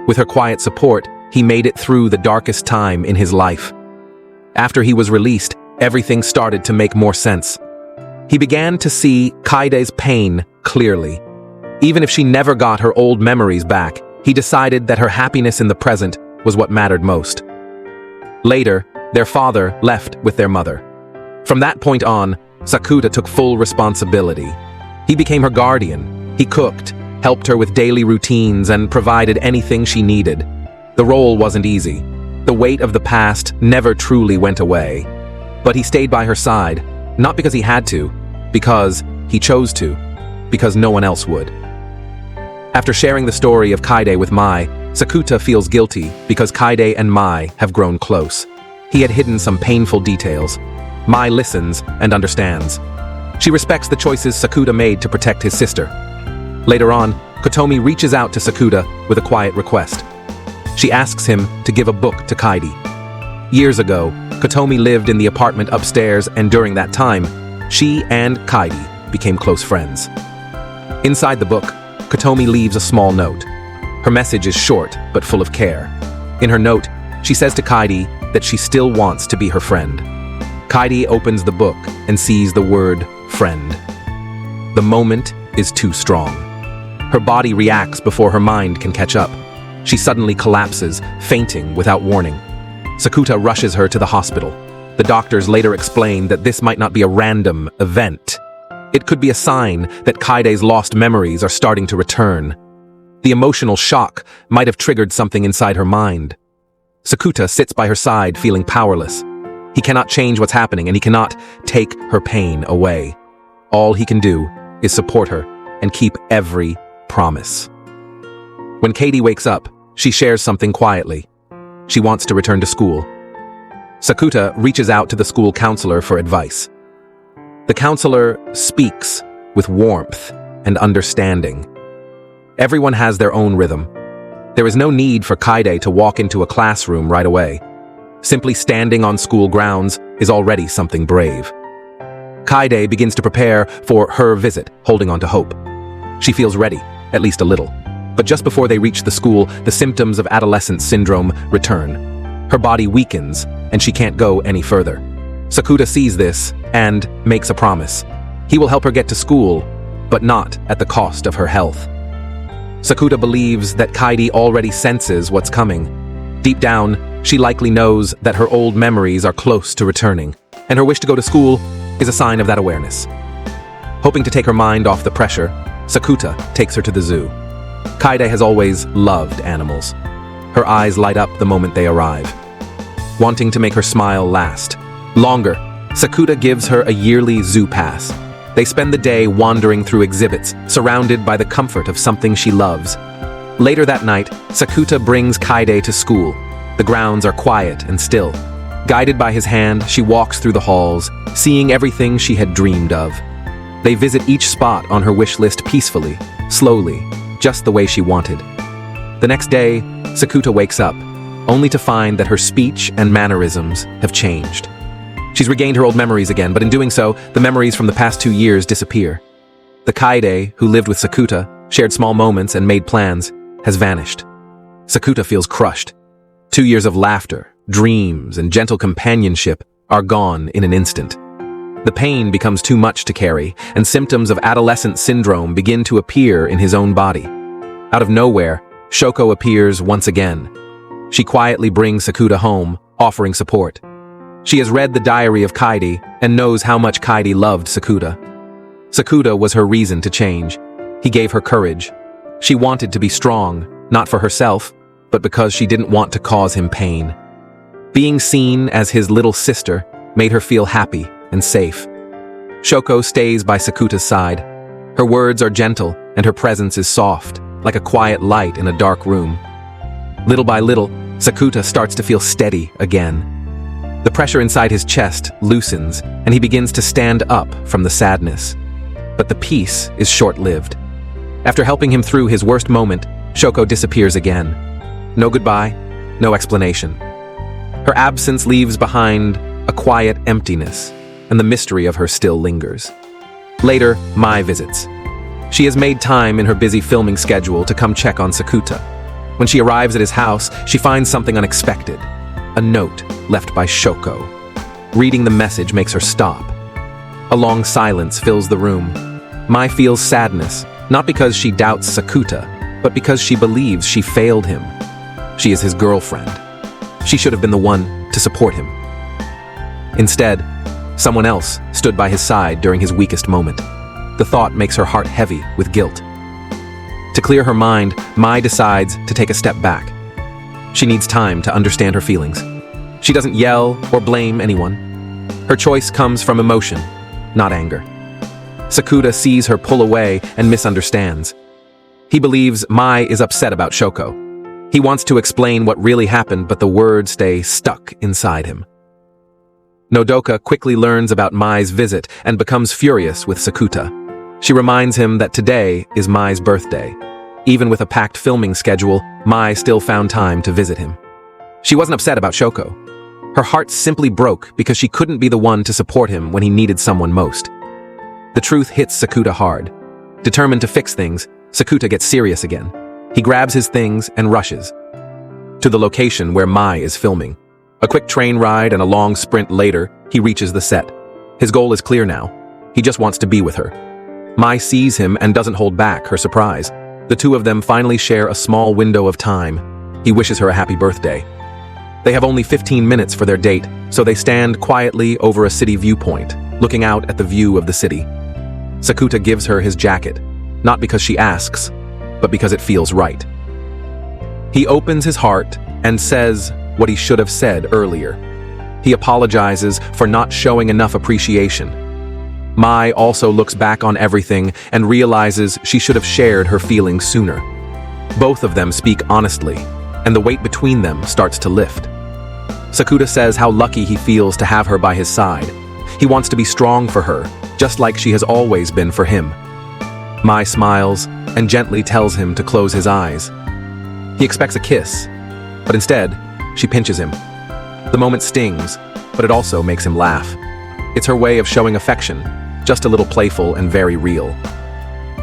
With her quiet support, he made it through the darkest time in his life. After he was released, everything started to make more sense. He began to see Kaide's pain clearly. Even if she never got her old memories back, he decided that her happiness in the present was what mattered most. Later, their father left with their mother. From that point on, Sakuta took full responsibility. He became her guardian. He cooked, helped her with daily routines, and provided anything she needed. The role wasn't easy. The weight of the past never truly went away. But he stayed by her side, not because he had to, because he chose to, because no one else would. After sharing the story of Kaide with Mai, Sakuta feels guilty because Kaide and Mai have grown close. He had hidden some painful details. Mai listens and understands. She respects the choices Sakuta made to protect his sister. Later on, Kotomi reaches out to Sakuta with a quiet request. She asks him to give a book to Kaide. Years ago, Kotomi lived in the apartment upstairs, and during that time, she and Kaide became close friends. Inside the book, Kotomi leaves a small note. Her message is short, but full of care. In her note, she says to Kaide that she still wants to be her friend. Kaide opens the book and sees the word friend. The moment is too strong. Her body reacts before her mind can catch up. She suddenly collapses, fainting without warning. Sakuta rushes her to the hospital. The doctors later explain that this might not be a random event. It could be a sign that Kaide's lost memories are starting to return. The emotional shock might have triggered something inside her mind. Sakuta sits by her side, feeling powerless. He cannot change what's happening, and he cannot take her pain away. All he can do is support her and keep every promise. When Kaide wakes up, she shares something quietly. She wants to return to school. Sakuta reaches out to the school counselor for advice. The counselor speaks with warmth and understanding. Everyone has their own rhythm. There is no need for Kaide to walk into a classroom right away. Simply standing on school grounds is already something brave. Kaide begins to prepare for her visit, holding on to hope. She feels ready, at least a little. But just before they reach the school, the symptoms of Adolescence Syndrome return. Her body weakens, and she can't go any further. Sakuta sees this and makes a promise. He will help her get to school, but not at the cost of her health. Sakuta believes that Kaide already senses what's coming. Deep down, she likely knows that her old memories are close to returning, and her wish to go to school is a sign of that awareness. Hoping to take her mind off the pressure, Sakuta takes her to the zoo. Kaide has always loved animals. Her eyes light up the moment they arrive. Wanting to make her smile last longer, Sakuta gives her a yearly zoo pass. They spend the day wandering through exhibits, surrounded by the comfort of something she loves. Later that night, Sakuta brings Kaide to school. The grounds are quiet and still. Guided by his hand, she walks through the halls, seeing everything she had dreamed of. They visit each spot on her wish list peacefully, slowly, just the way she wanted. The next day, Sakuta wakes up, only to find that her speech and mannerisms have changed. She's regained her old memories again, but in doing so, the memories from the past 2 years disappear. The Kaide, who lived with Sakuta, shared small moments and made plans, has vanished. Sakuta feels crushed. 2 years of laughter, dreams, and gentle companionship are gone in an instant. The pain becomes too much to carry, and symptoms of Adolescence Syndrome begin to appear in his own body. Out of nowhere, Shoko appears once again. She quietly brings Sakuta home, offering support. She has read the diary of Kaide and knows how much Kaide loved Sakuta. Sakuta was her reason to change. He gave her courage. She wanted to be strong, not for herself, but because she didn't want to cause him pain. Being seen as his little sister made her feel happy and safe. Shoko stays by Sakuta's side. Her words are gentle, and her presence is soft, like a quiet light in a dark room. Little by little, Sakuta starts to feel steady again. The pressure inside his chest loosens, and he begins to stand up from the sadness. But the peace is short-lived. After helping him through his worst moment, Shoko disappears again. No goodbye, no explanation. Her absence leaves behind a quiet emptiness, and the mystery of her still lingers. Later, Mai visits. She has made time in her busy filming schedule to come check on Sakuta. When she arrives at his house, she finds something unexpected. A note left by Shoko. Reading the message makes her stop. A long silence fills the room. Mai feels sadness, not because she doubts Sakuta, but because she believes she failed him. She is his girlfriend. She should have been the one to support him. Instead, someone else stood by his side during his weakest moment. The thought makes her heart heavy with guilt. To clear her mind, Mai decides to take a step back. She needs time to understand her feelings. She doesn't yell or blame anyone. Her choice comes from emotion, not anger. Sakuta sees her pull away and misunderstands. He believes Mai is upset about Shoko. He wants to explain what really happened, but the words stay stuck inside him. Nodoka quickly learns about Mai's visit and becomes furious with Sakuta. She reminds him that today is Mai's birthday. Even with a packed filming schedule, Mai still found time to visit him. She wasn't upset about Shoko. Her heart simply broke because she couldn't be the one to support him when he needed someone most. The truth hits Sakuta hard. Determined to fix things, Sakuta gets serious again. He grabs his things and rushes to the location where Mai is filming. A quick train ride and a long sprint later, he reaches the set. His goal is clear now. He just wants to be with her. Mai sees him and doesn't hold back her surprise. The two of them finally share a small window of time. He wishes her a happy birthday. They have only 15 minutes for their date, so they stand quietly over a city viewpoint, looking out at the view of the city. Sakuta gives her his jacket, not because she asks, but because it feels right. He opens his heart and says what he should have said earlier. He apologizes for not showing enough appreciation. Mai also looks back on everything and realizes she should have shared her feelings sooner. Both of them speak honestly, and the weight between them starts to lift. Sakuta says how lucky he feels to have her by his side. He wants to be strong for her, just like she has always been for him. Mai smiles and gently tells him to close his eyes. He expects a kiss, but instead, she pinches him. The moment stings, but it also makes him laugh. It's her way of showing affection, just a little playful and very real.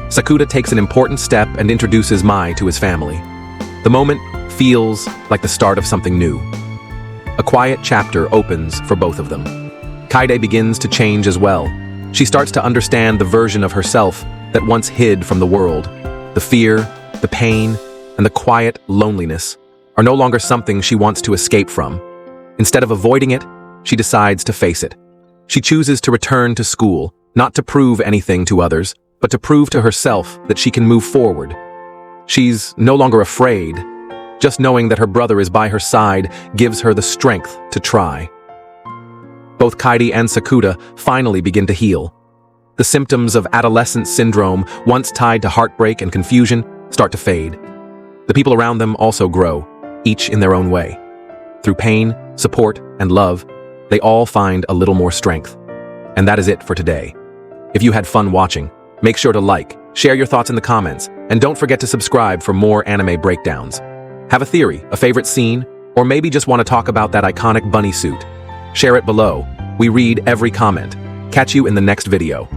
Sakuta takes an important step and introduces Mai to his family. The moment feels like the start of something new. A quiet chapter opens for both of them. Kaide begins to change as well. She starts to understand the version of herself that once hid from the world. The fear, the pain, and the quiet loneliness are no longer something she wants to escape from. Instead of avoiding it, she decides to face it. She chooses to return to school, not to prove anything to others, but to prove to herself that she can move forward. She's no longer afraid. Just knowing that her brother is by her side gives her the strength to try. Both Kaide and Sakuta finally begin to heal. The symptoms of adolescence syndrome, once tied to heartbreak and confusion, start to fade. The people around them also grow, each in their own way. Through pain, support, and love, they all find a little more strength. And that is it for today. If you had fun watching, make sure to like, share your thoughts in the comments, and don't forget to subscribe for more anime breakdowns. Have a theory, a favorite scene, or maybe just want to talk about that iconic bunny suit? Share it below. We read every comment. Catch you in the next video.